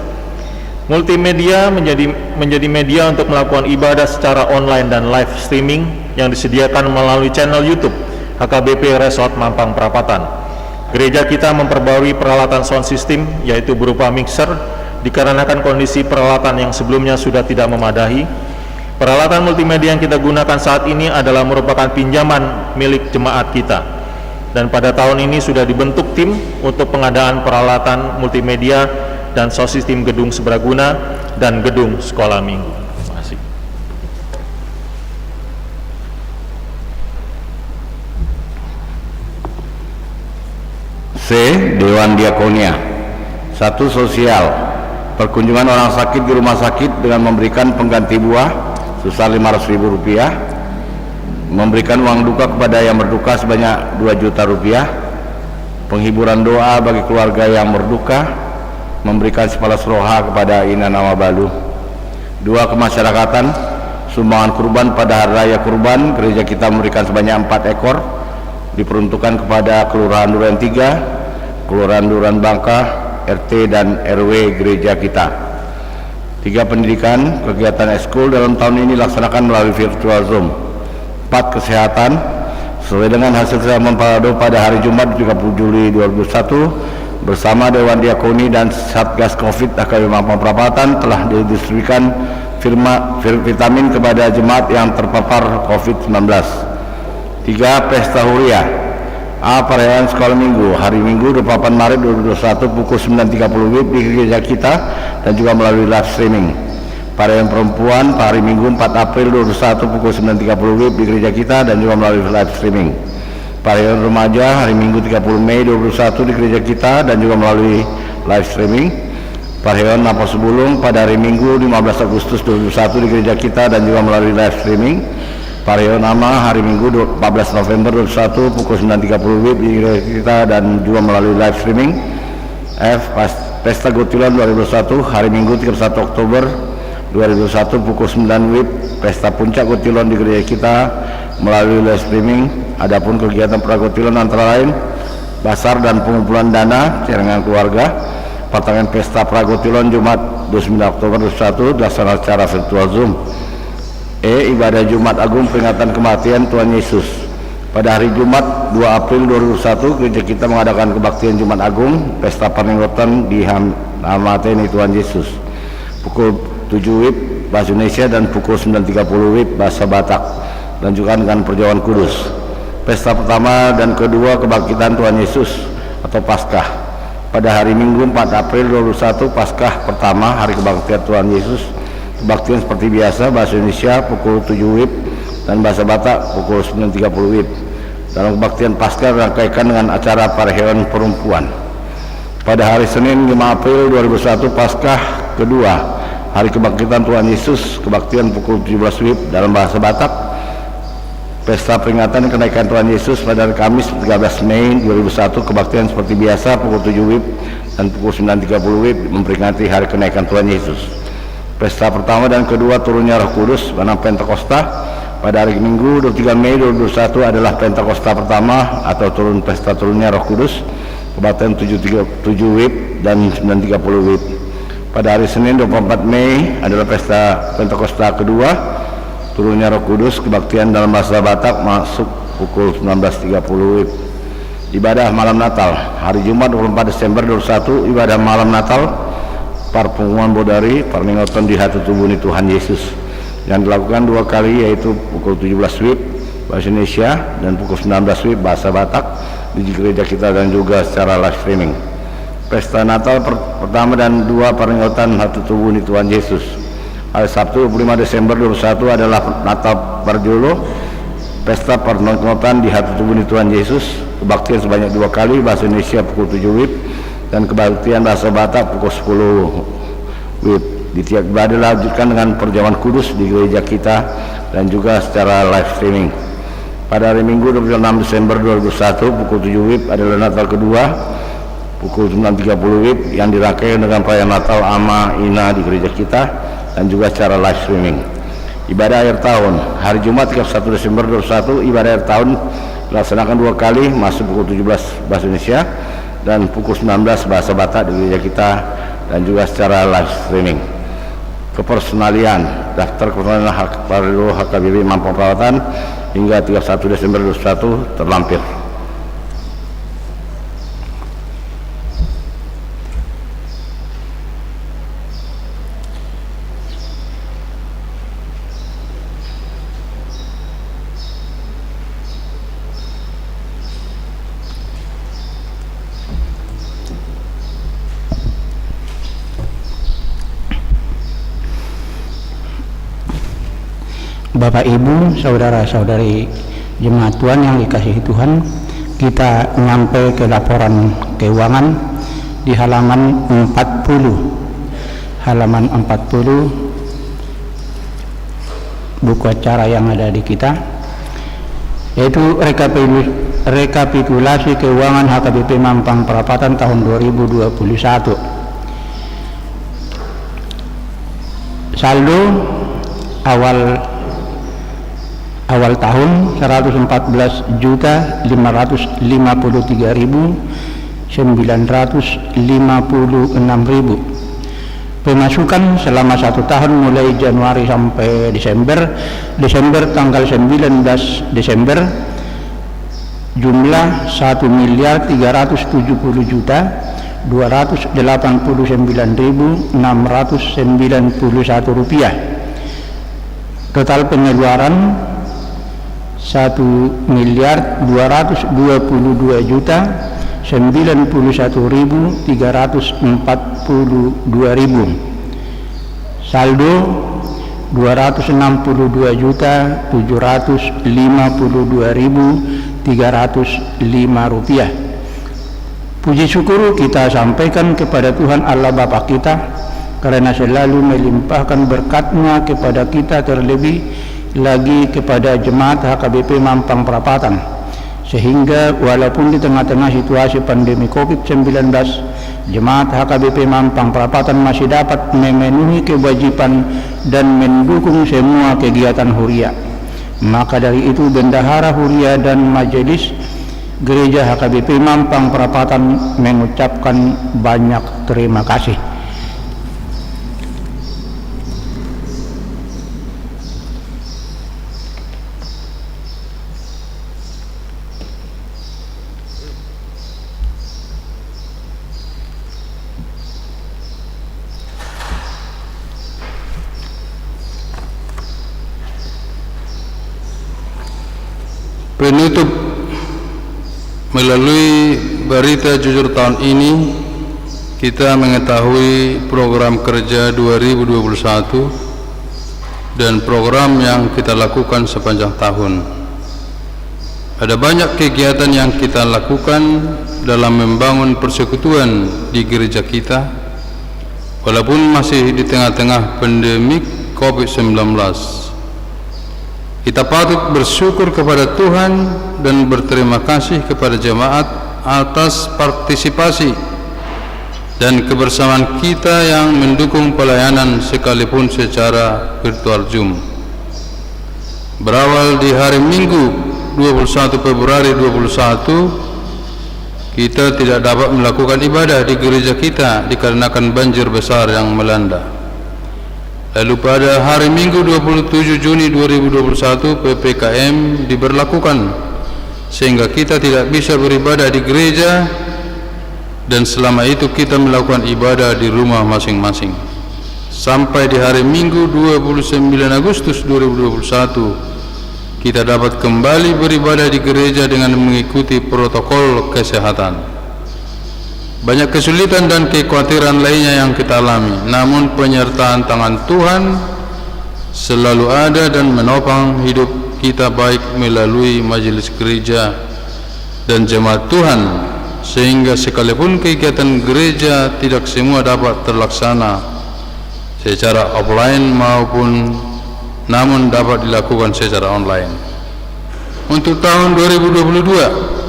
Multimedia menjadi media untuk melakukan ibadah secara online dan live streaming yang disediakan melalui channel YouTube HKBP Resort Mampang Perapatan. Gereja kita memperbarui peralatan sound system, yaitu berupa mixer, dikarenakan kondisi peralatan yang sebelumnya sudah tidak memadai. Peralatan multimedia yang kita gunakan saat ini adalah merupakan pinjaman milik jemaat kita. Dan pada tahun ini sudah dibentuk tim untuk pengadaan peralatan multimedia dan sound system gedung sebraguna dan gedung sekolah minggu. Terima kasih. C. Dewan Diakonia. 1. Sosial. Perkunjungan orang sakit di rumah sakit dengan memberikan pengganti buah sebesar Rp500.000, memberikan uang duka kepada yang berduka sebanyak Rp2 juta, penghiburan doa bagi keluarga yang berduka, memberikan sepalas roha kepada Ina Namabalu. 2. Kemasyarakatan. Sumbangan kurban pada hari raya kurban, gereja kita memberikan sebanyak 4 ekor, diperuntukkan kepada Kelurahan Duren 3, Kelurahan Duren Bangka, RT dan RW gereja kita. 3. Pendidikan. Kegiatan ekskul dalam tahun ini dilaksanakan melalui virtual Zoom. 4. Kesehatan. Sesuai dengan hasil kesehatan Parado pada hari Jumat 30 Juli 2021 bersama Dewan Diakoni dan Satgas Covid HKBP Mampang Perapatan telah didistribusikan vitamin kepada jemaat yang terpapar COVID-19. 3. Pesta Huria. A. Perayaan sekolah minggu hari Minggu 28 Maret 2021 pukul 9.30 WIB di gereja kita dan juga melalui live streaming. Perayaan perempuan hari Minggu 4 April 2021 pukul 9.30 WIB di gereja kita dan juga melalui live streaming. Perayaan remaja hari Minggu 30 Mei 2021 di gereja kita dan juga melalui live streaming. Perayaan Napas Bulung pada hari Minggu 15 Agustus 2021 di gereja kita dan juga melalui live streaming. Pareo nama hari Minggu 14 November 2021 pukul 9.30 WIB di kita dan juga melalui live streaming. F. Pesta Gotilon 2021 hari Minggu 31 Oktober 2021 pukul 9 WIB. Pesta Puncak Gotilon di gereja kita melalui live streaming. Adapun kegiatan Pragotilon antara lain basar dan pengumpulan dana jaringan keluarga. Pertengahan Pesta Pragotilon Jumat 29 Oktober 2021 dilaksanakan secara virtual Zoom. Ibadah Jumat Agung peringatan kematian Tuhan Yesus. Pada hari Jumat 2 April 2021 gereja kita mengadakan kebaktian Jumat Agung pesta peringatan di Hamateni Tuhan Yesus pukul 7 WIB bahasa Indonesia dan pukul 9.30 WIB bahasa Batak, dan juga dengan perjamuan kudus. Pesta pertama dan kedua kebangkitan Tuhan Yesus atau Paskah pada hari Minggu 4 April 2021. Paskah pertama hari kebangkitan Tuhan Yesus, kebaktian seperti biasa bahasa Indonesia pukul 7 WIB dan bahasa Batak pukul 9.30 WIB. Dalam kebaktian Paskah dirangkaikan dengan acara perayaan perempuan. Pada hari Senin 5 April 2021 Paskah kedua hari kebangkitan Tuhan Yesus, kebaktian pukul 17 WIB dalam bahasa Batak. Pesta peringatan kenaikan Tuhan Yesus pada hari Kamis 13 Mei 2021 kebaktian seperti biasa pukul 7 WIB dan pukul 9.30 WIB memperingati hari kenaikan Tuhan Yesus. Pesta pertama dan kedua turunnya Roh Kudus pada Pentakosta pada hari Minggu 23 Mei 2021 adalah Pentakosta pertama atau pesta turunnya Roh Kudus, kebaktian 7 WIB dan 9.30 WIB. Pada hari Senin 24 Mei adalah pesta Pentakosta kedua, turunnya Roh Kudus, kebaktian dalam bahasa Batak masuk pukul 19.30 WIB. Ibadah malam Natal hari Jumat 24 Desember 2021 ibadah malam Natal Parpunguan Bodari peringatan di hati tubuh Tuhan Yesus yang dilakukan 2 kali, yaitu pukul 17 WIB bahasa Indonesia dan pukul 19 WIB bahasa Batak di gereja kita dan juga secara live streaming. Pesta Natal pertama dan 2 peringatan hati tubuh Tuhan Yesus. Hari Sabtu 25 Desember 2021 adalah Natal Barjolo, pesta peringatan di hati tubuh Tuhan Yesus, kebaktian sebanyak 2 kali bahasa Indonesia pukul 7 WIB dan kebaktian bahasa Batak pukul 10 WIB. Di tiap ibadah dilanjutkan dengan perjamuan kudus di gereja kita dan juga secara live streaming. Pada hari Minggu 26 Desember 2021 pukul 7 WIB adalah Natal kedua pukul 9.30 WIB yang dirangkaikan dengan perayaan Natal Ama Ina di gereja kita dan juga secara live streaming. Ibadah akhir tahun hari Jumat 31 Desember 2021 ibadah akhir tahun dilaksanakan 2 kali, masuk pukul 17 bahasa Indonesia dan pukul 19 bahasa Batak di gereja kita dan juga secara live streaming. Kepersonalian daftar kepersonalian hak baru HKBP Mampang Perawatan hingga 31 Desember 2021 terlampir. Bapak Ibu, saudara-saudari jemaat Tuhan yang dikasihi Tuhan, kita nyampe ke laporan keuangan di halaman 40. Halaman 40 buku acara yang ada di kita, yaitu rekapitulasi keuangan HKBP Mampang Perapatan tahun 2021. Saldo awal tahun 114.953.956. Pemasukan selama 1 tahun mulai Januari sampai Desember tanggal 19 Desember jumlah 1.370.289.691 rupiah. Total pengeluaran 1.291.342.000. Saldo 262.752.305 rupiah. Puji syukur kita sampaikan kepada Tuhan Allah Bapa kita karena selalu melimpahkan berkat-Nya kepada kita, terlebih lagi kepada jemaat HKBP Mampang Perapatan, sehingga walaupun di tengah-tengah situasi pandemi COVID-19, jemaat HKBP Mampang Perapatan masih dapat memenuhi kewajiban dan mendukung semua kegiatan Huria. Maka dari itu Bendahara Huria dan Majelis Gereja HKBP Mampang Perapatan mengucapkan banyak terima kasih. Penutup melalui berita jujur tahun ini, kita mengetahui program kerja 2021 dan program yang kita lakukan sepanjang tahun. Ada banyak kegiatan yang kita lakukan dalam membangun persekutuan di gereja kita, walaupun masih di tengah-tengah pandemik COVID-19. Kita patut bersyukur kepada Tuhan dan berterima kasih kepada jemaat atas partisipasi dan kebersamaan kita yang mendukung pelayanan sekalipun secara virtual Zoom. Berawal di hari Minggu 21 Februari 2021, kita tidak dapat melakukan ibadah di gereja kita dikarenakan banjir besar yang melanda. Lalu pada hari Minggu 27 Juni 2021 PPKM diberlakukan sehingga kita tidak bisa beribadah di gereja, dan selama itu kita melakukan ibadah di rumah masing-masing. Sampai di hari Minggu 29 Agustus 2021 kita dapat kembali beribadah di gereja dengan mengikuti protokol kesehatan. Banyak kesulitan dan kekhawatiran lainnya yang kita alami, namun penyertaan tangan Tuhan selalu ada dan menopang hidup kita, baik melalui majelis gereja dan jemaat Tuhan, sehingga sekalipun kegiatan gereja tidak semua dapat terlaksana secara offline namun dapat dilakukan secara online. Untuk tahun 2022,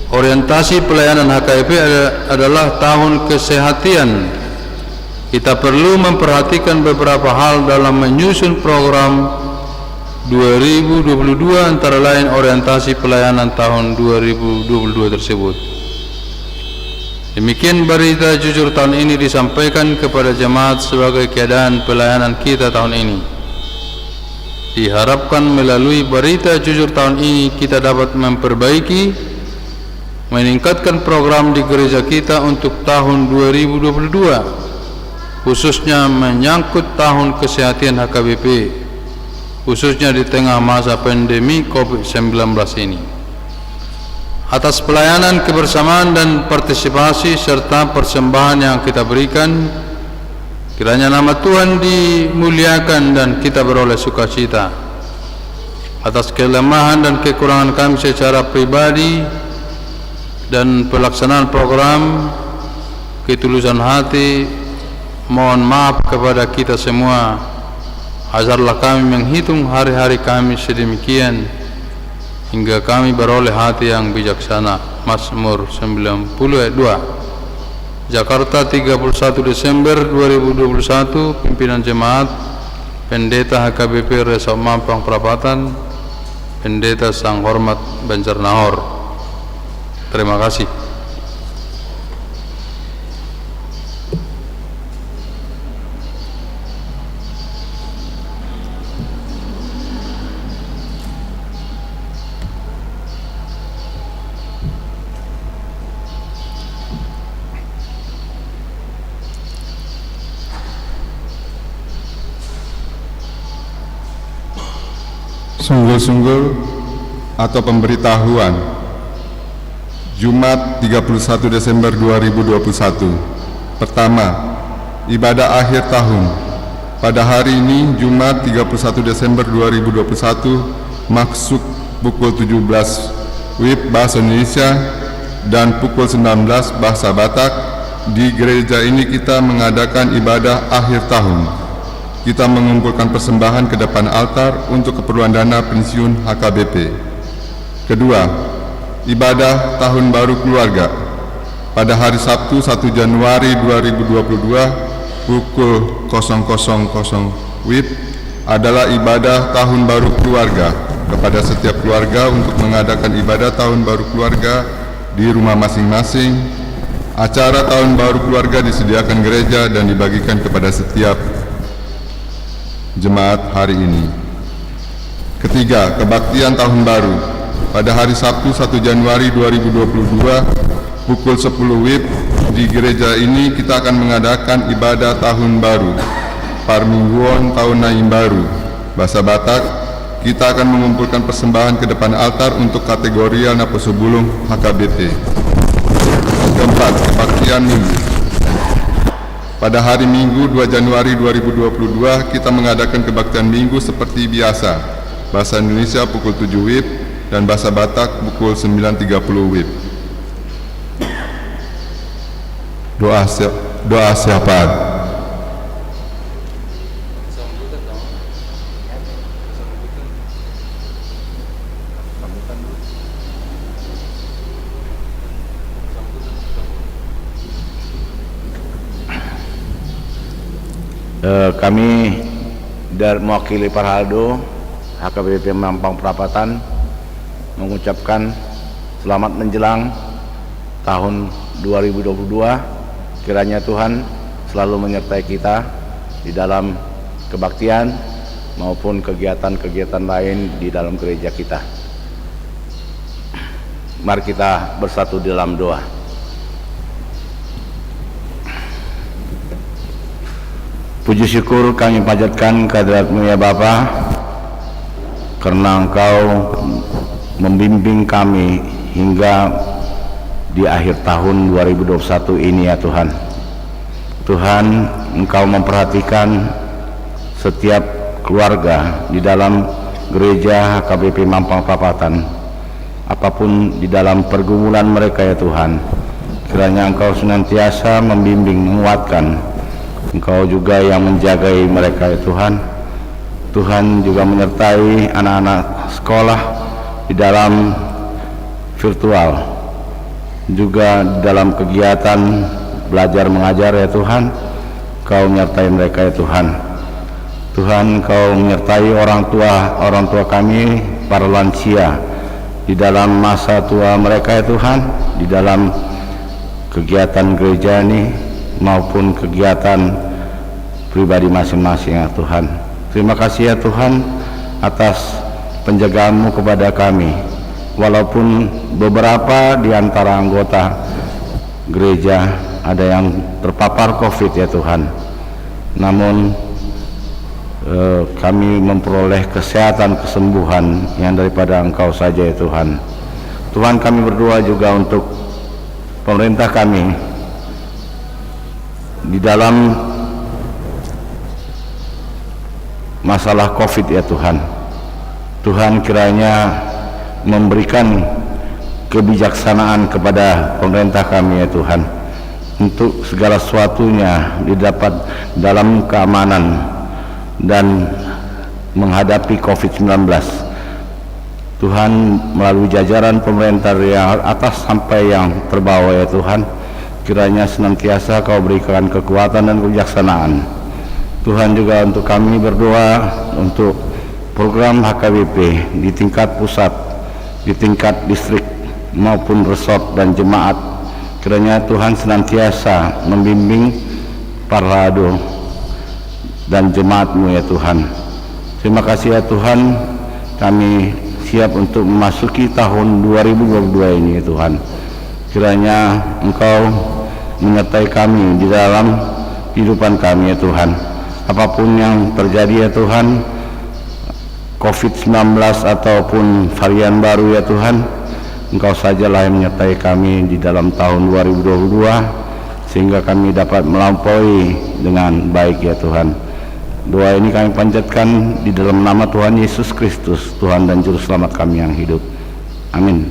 orientasi pelayanan HKBP adalah tahun kesehatan. Kita perlu memperhatikan beberapa hal dalam menyusun program 2022, antara lain orientasi pelayanan tahun 2022 tersebut. Demikian berita jujur tahun ini disampaikan kepada jemaat sebagai keadaan pelayanan kita tahun ini. Diharapkan melalui berita jujur tahun ini kita dapat memperbaiki, meningkatkan program di gereja kita untuk tahun 2022, khususnya menyangkut tahun kesehatan HKBP, khususnya di tengah masa pandemi COVID-19 ini. Atas pelayanan, kebersamaan dan partisipasi serta persembahan yang kita berikan, kiranya nama Tuhan dimuliakan dan kita beroleh sukacita. Atas kelemahan dan kekurangan kami secara pribadi dan pelaksanaan program, ketulusan hati mohon maaf kepada kita semua. Ajarlah kami menghitung hari-hari kami sedemikian hingga kami beroleh hati yang bijaksana. Mazmur 90 ayat 2. Jakarta, 31 Desember 2021. Pimpinan Jemaat Pendeta HKBP Resort Mampang Perapatan, Pendeta Sang Hormat Banjarnahor. Terima kasih. Sungguh-sungguh atau pemberitahuan Jumat 31 Desember 2021. Pertama, ibadah akhir tahun. Pada hari ini, Jumat 31 Desember 2021, maksud pukul 17 WIB Bahasa Indonesia dan pukul 19 Bahasa Batak, di gereja ini kita mengadakan ibadah akhir tahun. kita mengumpulkan persembahan ke depan altar untuk keperluan dana pensiun HKBP. Kedua, ibadah Tahun Baru Keluarga pada hari Sabtu 1 Januari 2022 pukul 00.00 WIB adalah ibadah Tahun Baru Keluarga kepada setiap keluarga untuk mengadakan ibadah Tahun Baru Keluarga di rumah masing-masing. Acara Tahun Baru Keluarga disediakan gereja dan dibagikan kepada setiap jemaat hari ini. Ketiga, kebaktian Tahun Baru pada hari Sabtu 1 Januari 2022 pukul 10 WIB di gereja ini kita akan mengadakan ibadah Tahun Baru Parmingguon Tahun Naim Baru bahasa Batak. Kita akan mengumpulkan persembahan ke depan altar untuk kategori Naposubulung HKBP. Keempat, kebaktian Minggu. Pada hari Minggu 2 Januari 2022 kita mengadakan kebaktian Minggu seperti biasa. Bahasa Indonesia pukul 7 WIB dan bahasa Batak pukul 9.30 WIB. Doa syafaat. Kami dari mewakili Parhaldo HKBP Mampang Perapatan mengucapkan selamat menjelang tahun 2022. Kiranya Tuhan selalu menyertai kita di dalam kebaktian maupun kegiatan-kegiatan lain di dalam gereja kita. Mari kita bersatu di dalam doa. Puji syukur kami panjatkan kehadirat-Mu ya Bapa, karena Engkau membimbing kami hingga di akhir tahun 2021 ini ya Tuhan. Tuhan, Engkau memperhatikan setiap keluarga di dalam gereja HKBP Mampang Perapatan, apapun di dalam pergumulan mereka ya Tuhan. Kiranya Engkau senantiasa membimbing, menguatkan. Engkau juga yang menjagai mereka ya Tuhan. Tuhan juga menyertai anak-anak sekolah di dalam virtual, juga dalam kegiatan belajar mengajar ya Tuhan. Kau menyertai mereka ya Tuhan. Tuhan, Kau menyertai orang tua kami, para lansia di dalam masa tua mereka ya Tuhan, di dalam kegiatan gereja ini maupun kegiatan pribadi masing-masing ya Tuhan. Terima kasih ya Tuhan atas penjagaan-Mu kepada kami. Walaupun beberapa di antara anggota gereja ada yang terpapar COVID ya Tuhan, namun kami memperoleh kesehatan, kesembuhan yang daripada Engkau saja ya Tuhan. Tuhan, kami berdoa juga untuk pemerintah kami di dalam masalah COVID ya Tuhan. Tuhan, kiranya memberikan kebijaksanaan kepada pemerintah kami ya Tuhan, untuk segala sesuatunya didapat dalam keamanan dan menghadapi COVID-19. Tuhan, melalui jajaran pemerintah yang atas sampai yang terbawah ya Tuhan, kiranya senantiasa Kau berikan kekuatan dan kebijaksanaan. Tuhan, juga untuk kami berdoa untuk program HKBP di tingkat pusat, di tingkat distrik maupun resort dan jemaat. Kiranya Tuhan senantiasa membimbing Parhaldo dan jemaat-Mu ya Tuhan. Terima kasih ya Tuhan, kami siap untuk memasuki tahun 2022 ini ya Tuhan. Kiranya Engkau menyertai kami di dalam kehidupan kami ya Tuhan. Apapun yang terjadi ya Tuhan, COVID-19 ataupun varian baru ya Tuhan, Engkau sajalah yang menyertai kami di dalam tahun 2022, sehingga kami dapat melampaui dengan baik ya Tuhan. Doa ini kami panjatkan di dalam nama Tuhan Yesus Kristus, Tuhan dan Juru Selamat kami yang hidup. Amin.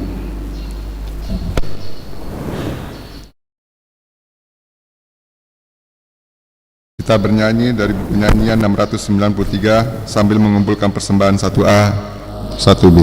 Kita bernyanyi dari buku nyanyian 693 sambil mengumpulkan persembahan 1A, 1B.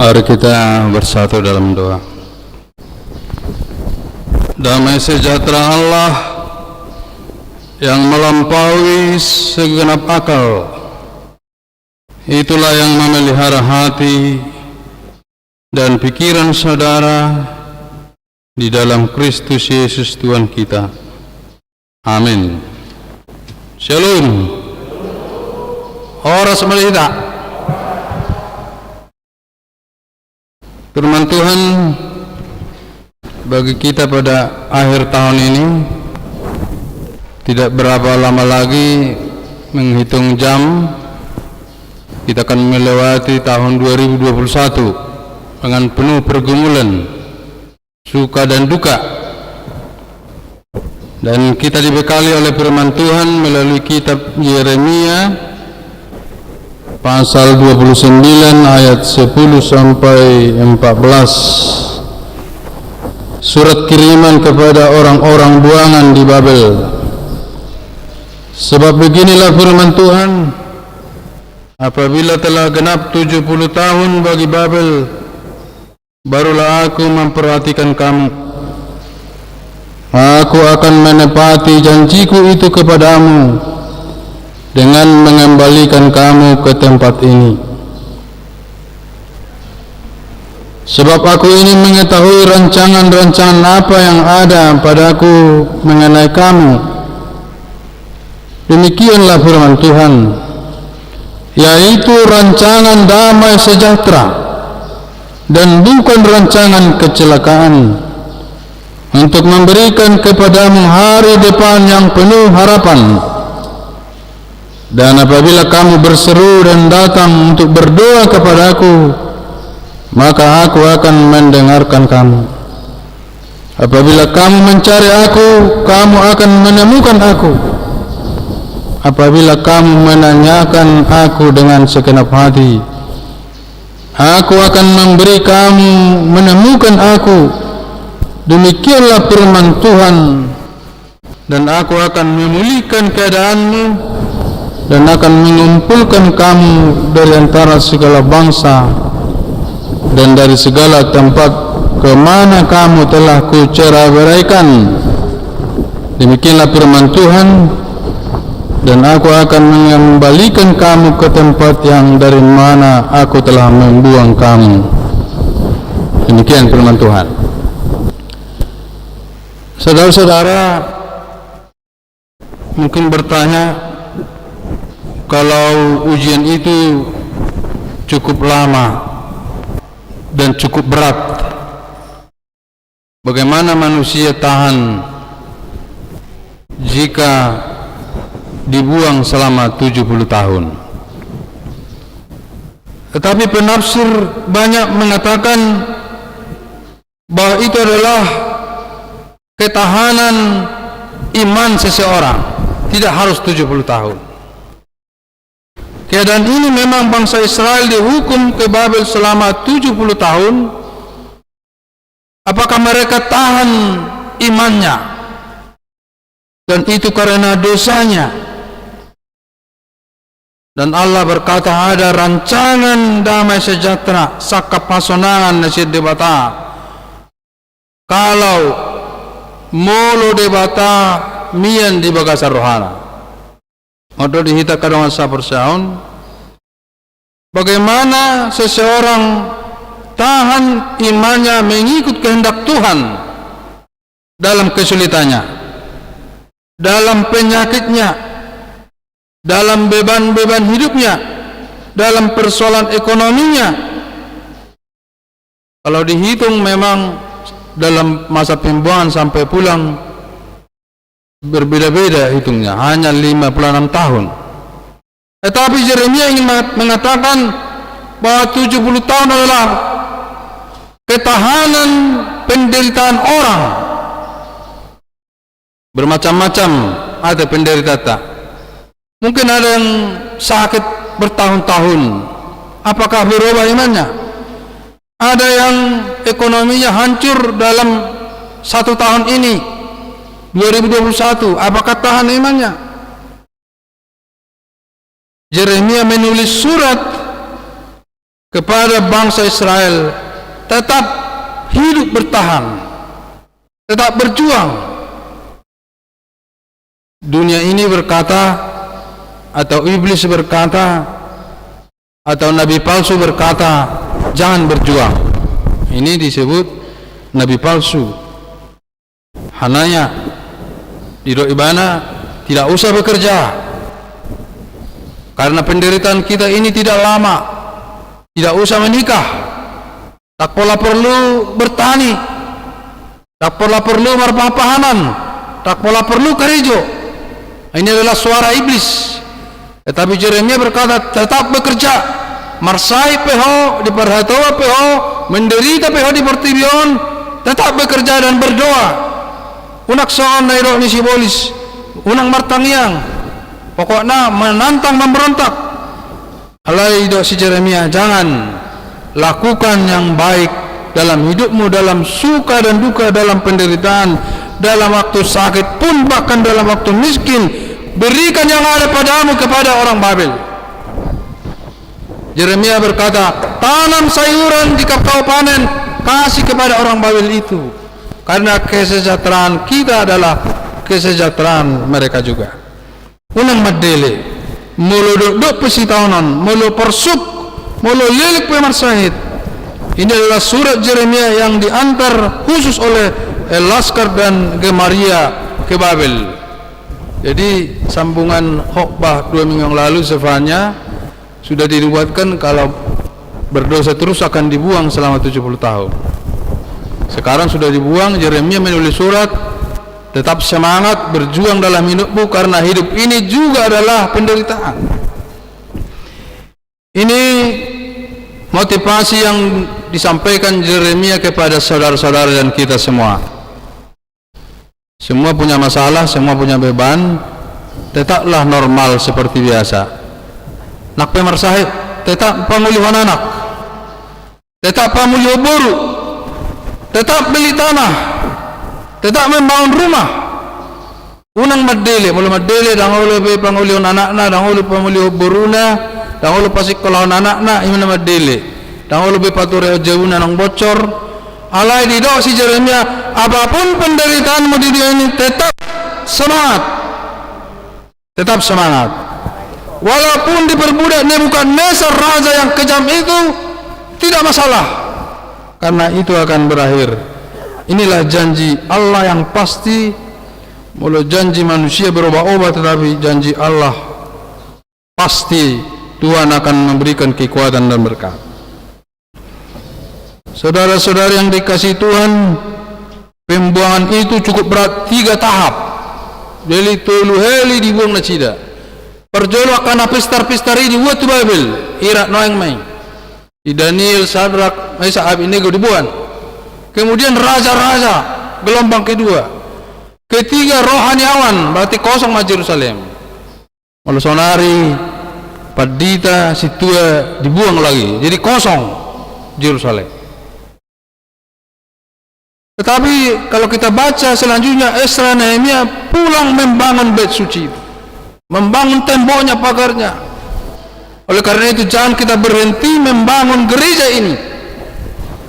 Mari kita bersatu dalam doa. Damai sejahtera Allah yang melampaui segenap akal, itulah yang memelihara hati dan pikiran saudara di dalam Kristus Yesus Tuhan kita. Amin. Shalom. Horas melita. Firman Tuhan bagi kita pada akhir tahun ini, tidak berapa lama lagi menghitung jam kita akan melewati tahun 2021 dengan penuh pergumulan, suka dan duka, dan kita dibekali oleh firman Tuhan melalui kitab Yeremia pasal 29 ayat 10 sampai 14, surat kiriman kepada orang-orang buangan di Babel. Sebab beginilah firman Tuhan, apabila telah genap 70 tahun bagi Babel, barulah aku memperhatikan kamu. Aku akan menepati janjiku itu kepadamu dengan mengembalikan kamu ke tempat ini. Sebab aku ini mengetahui rancangan-rancangan apa yang ada padaku mengenai kamu. Demikianlah firman Tuhan, yaitu rancangan damai sejahtera dan bukan rancangan kecelakaan, untuk memberikan kepadamu hari depan yang penuh harapan. Dan apabila kamu berseru dan datang untuk berdoa kepadaku, maka aku akan mendengarkan kamu. Apabila kamu mencari aku, kamu akan menemukan aku. Apabila kamu menanyakan aku dengan segenap hati, aku akan memberi kamu menemukan aku. Demikianlah firman Tuhan. Dan aku akan memulihkan keadaanmu dan akan mengumpulkan kamu dari antara segala bangsa dan dari segala tempat ke mana kamu telah kucerai-beraikan. Demikianlah firman Tuhan. Dan aku akan mengembalikan kamu ke tempat yang dari mana aku telah membuang kamu. Demikian firman Tuhan. Saudara-saudara mungkin bertanya, kalau ujian itu cukup lama dan cukup berat, bagaimana manusia tahan jika dibuang selama 70 tahun? Tetapi penafsir banyak mengatakan bahwa itu adalah ketahanan iman seseorang, tidak harus 70 tahun. Keadaan ini memang bangsa Israel dihukum ke Babel selama 70 tahun. Apakah mereka tahan imannya? Dan itu karena dosanya. Dan Allah berkata, ada rancangan damai sejahtera sakap pasonangan nasid debata. Kalau molo debata mian di bagasar rohana. Atau dihita kadang sa persaun. Bagaimana seseorang tahan imannya mengikut kehendak Tuhan dalam kesulitannya, dalam penyakitnya, dalam beban-beban hidupnya, dalam persoalan ekonominya. Kalau dihitung memang dalam masa pembuangan sampai pulang berbeda-beda hitungnya, hanya 56 tahun. Tetapi Yeremia ingin mengatakan bahwa 70 tahun adalah ketahanan penderitaan orang. Bermacam-macam ada penderita. Mungkin ada yang sakit bertahun-tahun. Apakah berubah imannya? Ada yang ekonominya hancur dalam 1 tahun ini, 2021. Apakah tahan imannya? Yeremia menulis surat kepada bangsa Israel, tetap hidup bertahan, tetap berjuang. Dunia ini berkata, atau iblis berkata, atau nabi palsu berkata, jangan berjuang. Ini disebut nabi palsu. Hananya di Ibana tidak usah bekerja, karena penderitaan kita ini tidak lama. Tidak usah menikah, tak pola perlu bertani, tak pola perlu marpapahanan, tak pola perlu karejo. Ini adalah suara iblis. Tetapi Yeremia berkata, tetap bekerja, marsai peho, diperhatoa peho, menderita peho di pertibion, tetap bekerja dan berdoa. Unak soal nairo ni sibolis, unang martangiang, pokoknya menantang memberontak. Alai do si Yeremia, jangan lakukan yang baik dalam hidupmu, dalam suka dan duka, dalam penderitaan, dalam waktu sakit pun, bahkan dalam waktu miskin. Berikan yang ada padamu kepada orang Babel. Yeremia berkata, tanam sayuran jika kau panen, kasih kepada orang Babel itu, karena kesejahteraan kita adalah kesejahteraan mereka juga. Unang madele, mulu duk pesitaonan, mulu persuk, mulu lilik pemarsahit. Ini adalah surat Yeremia yang diantar khusus oleh Laskar dan Gemaria ke Babel. Jadi sambungan khotbah 2 minggu yang lalu Zefania sudah dibuatkan kalau berdosa terus akan dibuang selama 70 tahun. Sekarang sudah dibuang. Yeremia menulis surat, tetap semangat berjuang dalam hidupmu karena hidup ini juga adalah penderitaan. Ini motivasi yang disampaikan Yeremia kepada saudara-saudara dan kita semua. Semua punya masalah, semua punya beban. Tetaplah normal seperti biasa. Nak pemersahit, tetap pemulihan anak, tetap pemulihan buru, tetap beli tanah, tetap membangun rumah. Unang madele, mula madele, dahulu pemulihan anak-anak, dahulu pemulihan buruna, dahulu pasik kolawan anak-anak, imana madele. Dahulu bepature jauhna nang bocor. Alai di doa si Yeremia, apapun penderitaanmu di dunia ini tetap semangat. Tetap semangat. Walaupun diperbudak Nebukadnezar raja yang kejam itu, tidak masalah. Karena itu akan berakhir. Inilah janji Allah yang pasti. Mula janji manusia berubah-ubah, tetapi janji Allah pasti. Tuhan akan memberikan kekuatan dan berkat. Saudara-saudara yang dikasihi Tuhan, pembuangan itu cukup berat 3 tahap. Jadi tulu heli dibuang na cida. Perjolak karena pistar-pistar ini buat tu Babel. Irak noeng main. Di Daniel, Sadrak, Mesa, Abednego dibuang. Kemudian raja-raja gelombang kedua. Ketiga rohaniawan, berarti kosong mah Yerusalem. Molosonari, Padita, Situa dibuang lagi. Jadi kosong Yerusalem. Tetapi kalau kita baca selanjutnya, Esra Nehemia pulang membangun bait suci itu, membangun temboknya, pagarnya. Oleh karena itu jangan kita berhenti membangun gereja ini.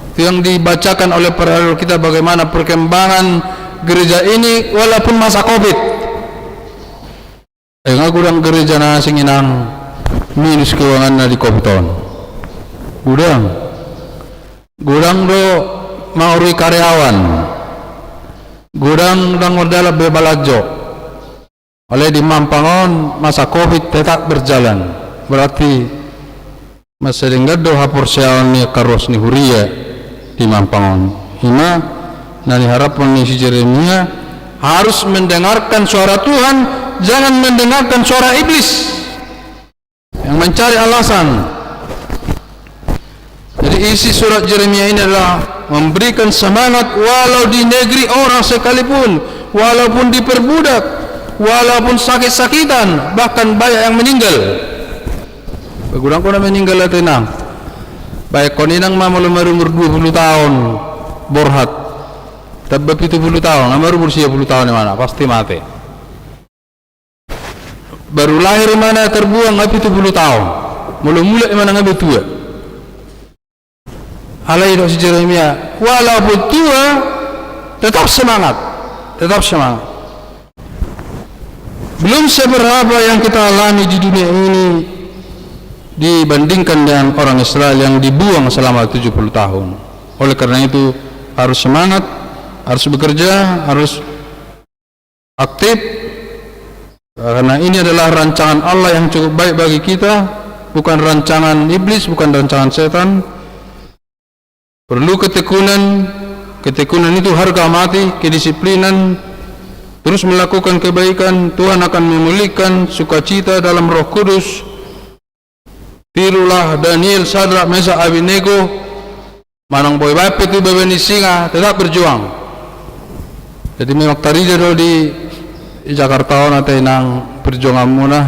Itu yang dibacakan oleh para kita, bagaimana perkembangan gereja ini walaupun masa Covid. Ngagudang gereja na singinang minus keuangan di Covid tahun. Gudang do mauri karyawan, gudang dan modal bebalajo. Oleh di Mampangon masa Covid tetap berjalan. Berarti masih dengar doa porsial ni karos ni huria di Mampangon. Hina nani harapan ni si Yeremia harus mendengarkan suara Tuhan, jangan mendengarkan suara iblis yang mencari alasan. Jadi isi surat Yeremia ini adalah memberikan semangat walau di negeri orang sekalipun, walaupun diperbudak, walaupun sakit-sakitan, bahkan banyak yang meninggal. Begurang ko na meninggal at inang. Baik ko ninang mamulumar-umur 20 tahun borhat. Tabab 70 tahun, umur 70 tahun di mana? Pasti mati. Baru lahir mana terbuang 70 tahun. Mula-mula mana ngabe tua. Alai do si Yeremia, walaupun tua tetap semangat, tetap semangat. Belum seberapa yang kita alami di dunia ini dibandingkan dengan orang Israel yang dibuang selama 70 tahun. Oleh karena itu harus semangat, harus bekerja, harus aktif, karena ini adalah rancangan Allah yang cukup baik bagi kita, bukan rancangan iblis, bukan rancangan setan. Perlu ketekunan. Ketekunan itu harga mati, kedisiplinan, terus melakukan kebaikan. Tuhan akan memulihkan sukacita dalam Roh Kudus. Tirulah Daniel, Sadrak, Mesa, Abednego. Manang boy bape itu bebeni singa, tetap berjuang. Jadi memang tadi jadul di Jakarta nanti nang perjuangan muna.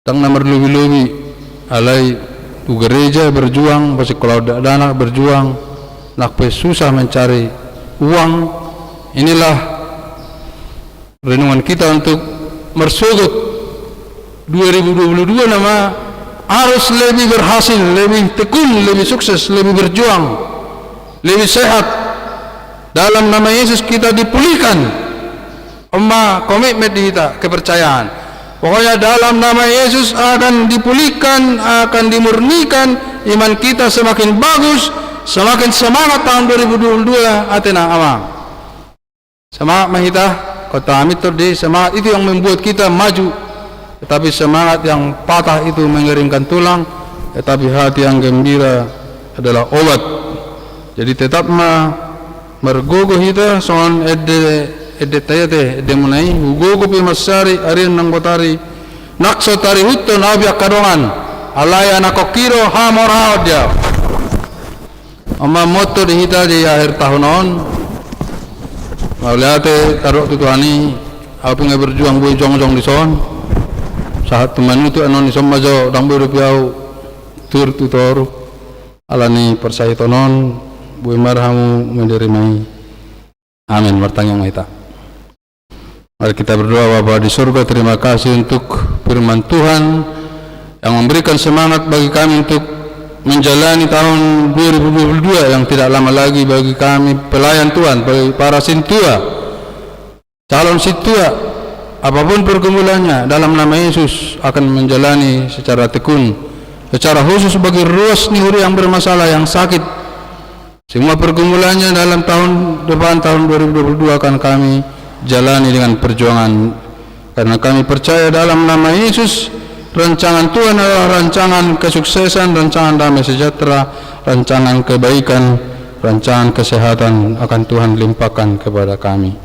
Tang nomor lubi-lubi alai tu gereja berjuang, pasti kalau dana berjuang, nak susah mencari uang. Inilah renungan kita untuk mersugut 2022 nama harus lebih berhasil, lebih tekun, lebih sukses, lebih berjuang, lebih sehat. Dalam nama Yesus kita dipulihkan. Komitmen kita, kepercayaan. Pokoknya dalam nama Yesus akan dipulihkan, akan dimurnikan, iman kita semakin bagus, semakin semangat tahun 2022 atina ama. Semangat mahita kota amit tadi, semangat itu yang membuat kita maju. Tetapi semangat yang patah itu mengeringkan tulang, tetapi hati yang gembira adalah obat. Jadi tetap mergogo kita soal ede tayate ede munai gogo pi masari arin nang botari nakso tari hutto nabiak kadongan alaya nakokiro hamor dia amma moto di hita di akhir tahun on mauliate karok tutuani api ngai berjuang bui jong di son saat teman itu anon di somajo dang bui rupiau tur tutor alani persai tonon bui marhamu menderimai amin bertanggung kita. Mari kita berdoa. Bapa di surga, terima kasih untuk firman Tuhan yang memberikan semangat bagi kami untuk menjalani tahun 2022 yang tidak lama lagi bagi kami pelayan Tuhan, bagi para sintua, calon sintua, apapun pergumulannya dalam nama Yesus akan menjalani secara tekun, secara khusus bagi ruas nihuri yang bermasalah, yang sakit. Semua pergumulannya dalam tahun depan, tahun 2022 akan kami jalani dengan perjuangan, karena kami percaya dalam nama Yesus rancangan Tuhan adalah rancangan kesuksesan, rancangan damai sejahtera, rancangan kebaikan, rancangan kesehatan akan Tuhan limpahkan kepada kami.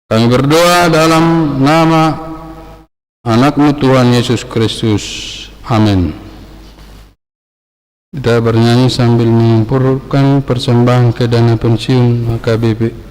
Kami berdoa dalam nama anak-Mu Tuhan Yesus Kristus. Amin. Kita bernyanyi sambil mengumpulkan persembahan ke dana pensiun HKBP.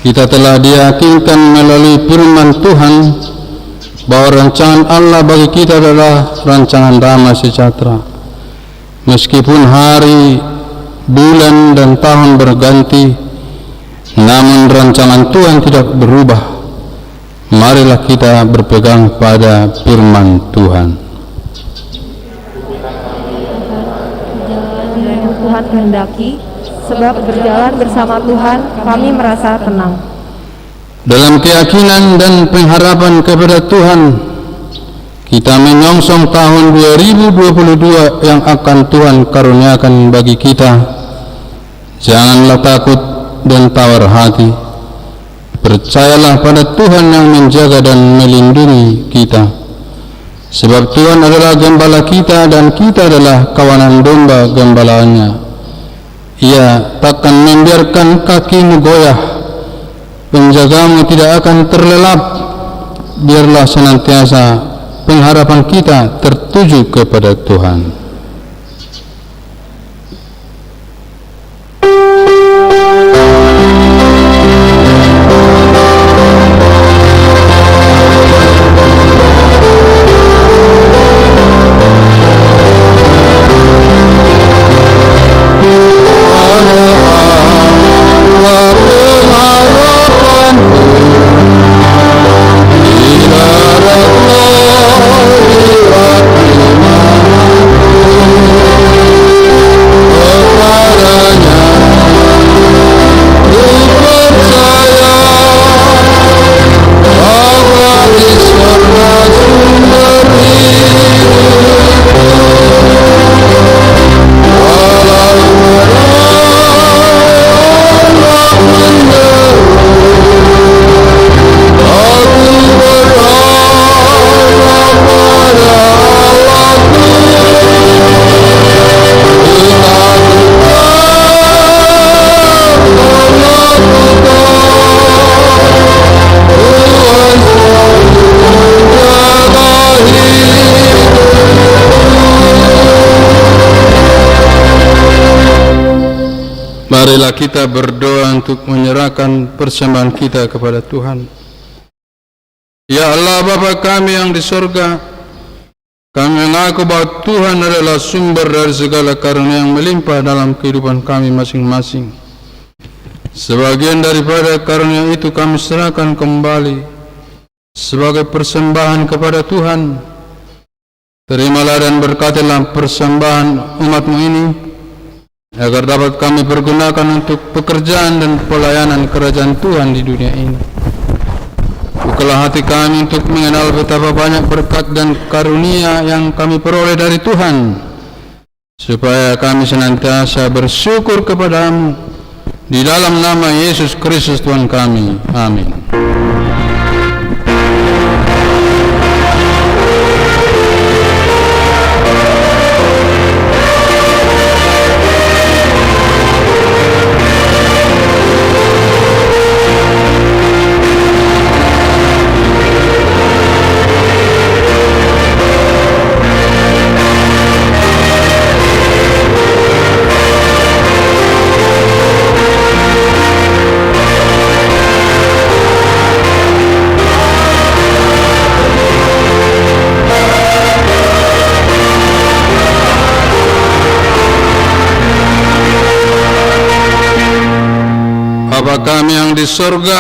kita telah diyakinkan melalui firman Tuhan bahwa rancangan Allah bagi kita adalah rancangan damai sejahtera. Meskipun hari, bulan, dan tahun berganti, namun rancangan Tuhan tidak berubah. Marilah kita berpegang pada firman Tuhan. Jalan yang Tuhan kehendaki, sebab berjalan bersama Tuhan kami merasa tenang. Dalam keyakinan dan pengharapan kepada Tuhan, kita menyongsong tahun 2022 yang akan Tuhan karuniakan bagi kita. Janganlah takut dan tawar hati. Percayalah pada Tuhan yang menjaga dan melindungi kita. Sebab Tuhan adalah gembala kita dan kita adalah kawanan domba gembalaannya. Ia takkan membiarkan kakimu goyah. Penjagamu tidak akan terlelap. Biarlah senantiasa pengharapan kita tertuju kepada Tuhan. Marilah kita berdoa untuk menyerahkan persembahan kita kepada Tuhan. Ya Allah Bapa kami yang di surga, kami mengaku bahwa Tuhan adalah sumber dari segala karunia yang melimpah dalam kehidupan kami masing-masing. Sebagian daripada karunia itu kami serahkan kembali sebagai persembahan kepada Tuhan. Terimalah dan berkatilah persembahan umat-Mu ini, agar dapat kami pergunakan untuk pekerjaan dan pelayanan kerajaan Tuhan di dunia ini. Bukalah hati kami untuk mengenal betapa banyak berkat dan karunia yang kami peroleh dari Tuhan, supaya kami senantiasa bersyukur kepada-Mu di dalam nama Yesus Kristus Tuhan kami. Amin. Bapa kami yang di surga,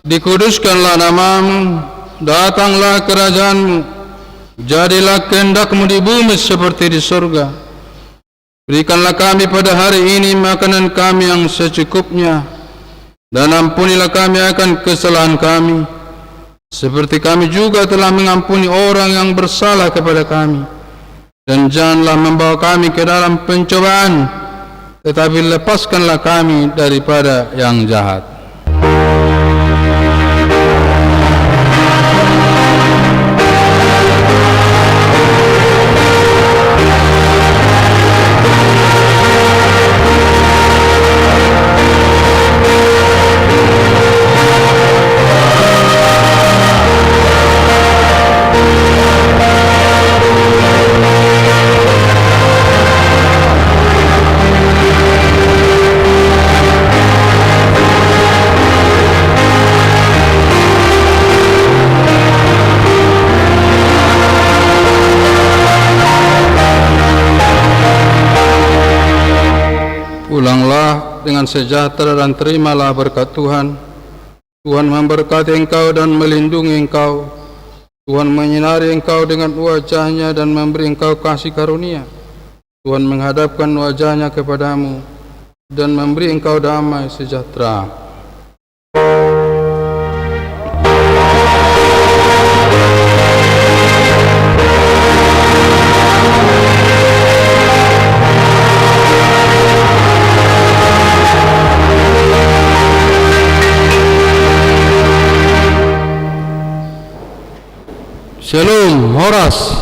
dikuduskanlah nama-Mu, datanglah kerajaan-Mu, jadilah kehendak-Mu di bumi seperti di surga. Berikanlah kami pada hari ini makanan kami yang secukupnya, dan ampunilah kami akan kesalahan kami, seperti kami juga telah mengampuni orang yang bersalah kepada kami. Dan janganlah membawa kami ke dalam pencobaan, tetapi lepaskanlah kami daripada yang jahat. dengan sejahtera dan terimalah berkat Tuhan. Tuhan memberkati engkau dan melindungi engkau. Tuhan menyinari engkau dengan wajah-Nya dan memberi engkau kasih karunia. Tuhan menghadapkan wajah-Nya kepadamu dan memberi engkau damai sejahtera. Shalom, Horas.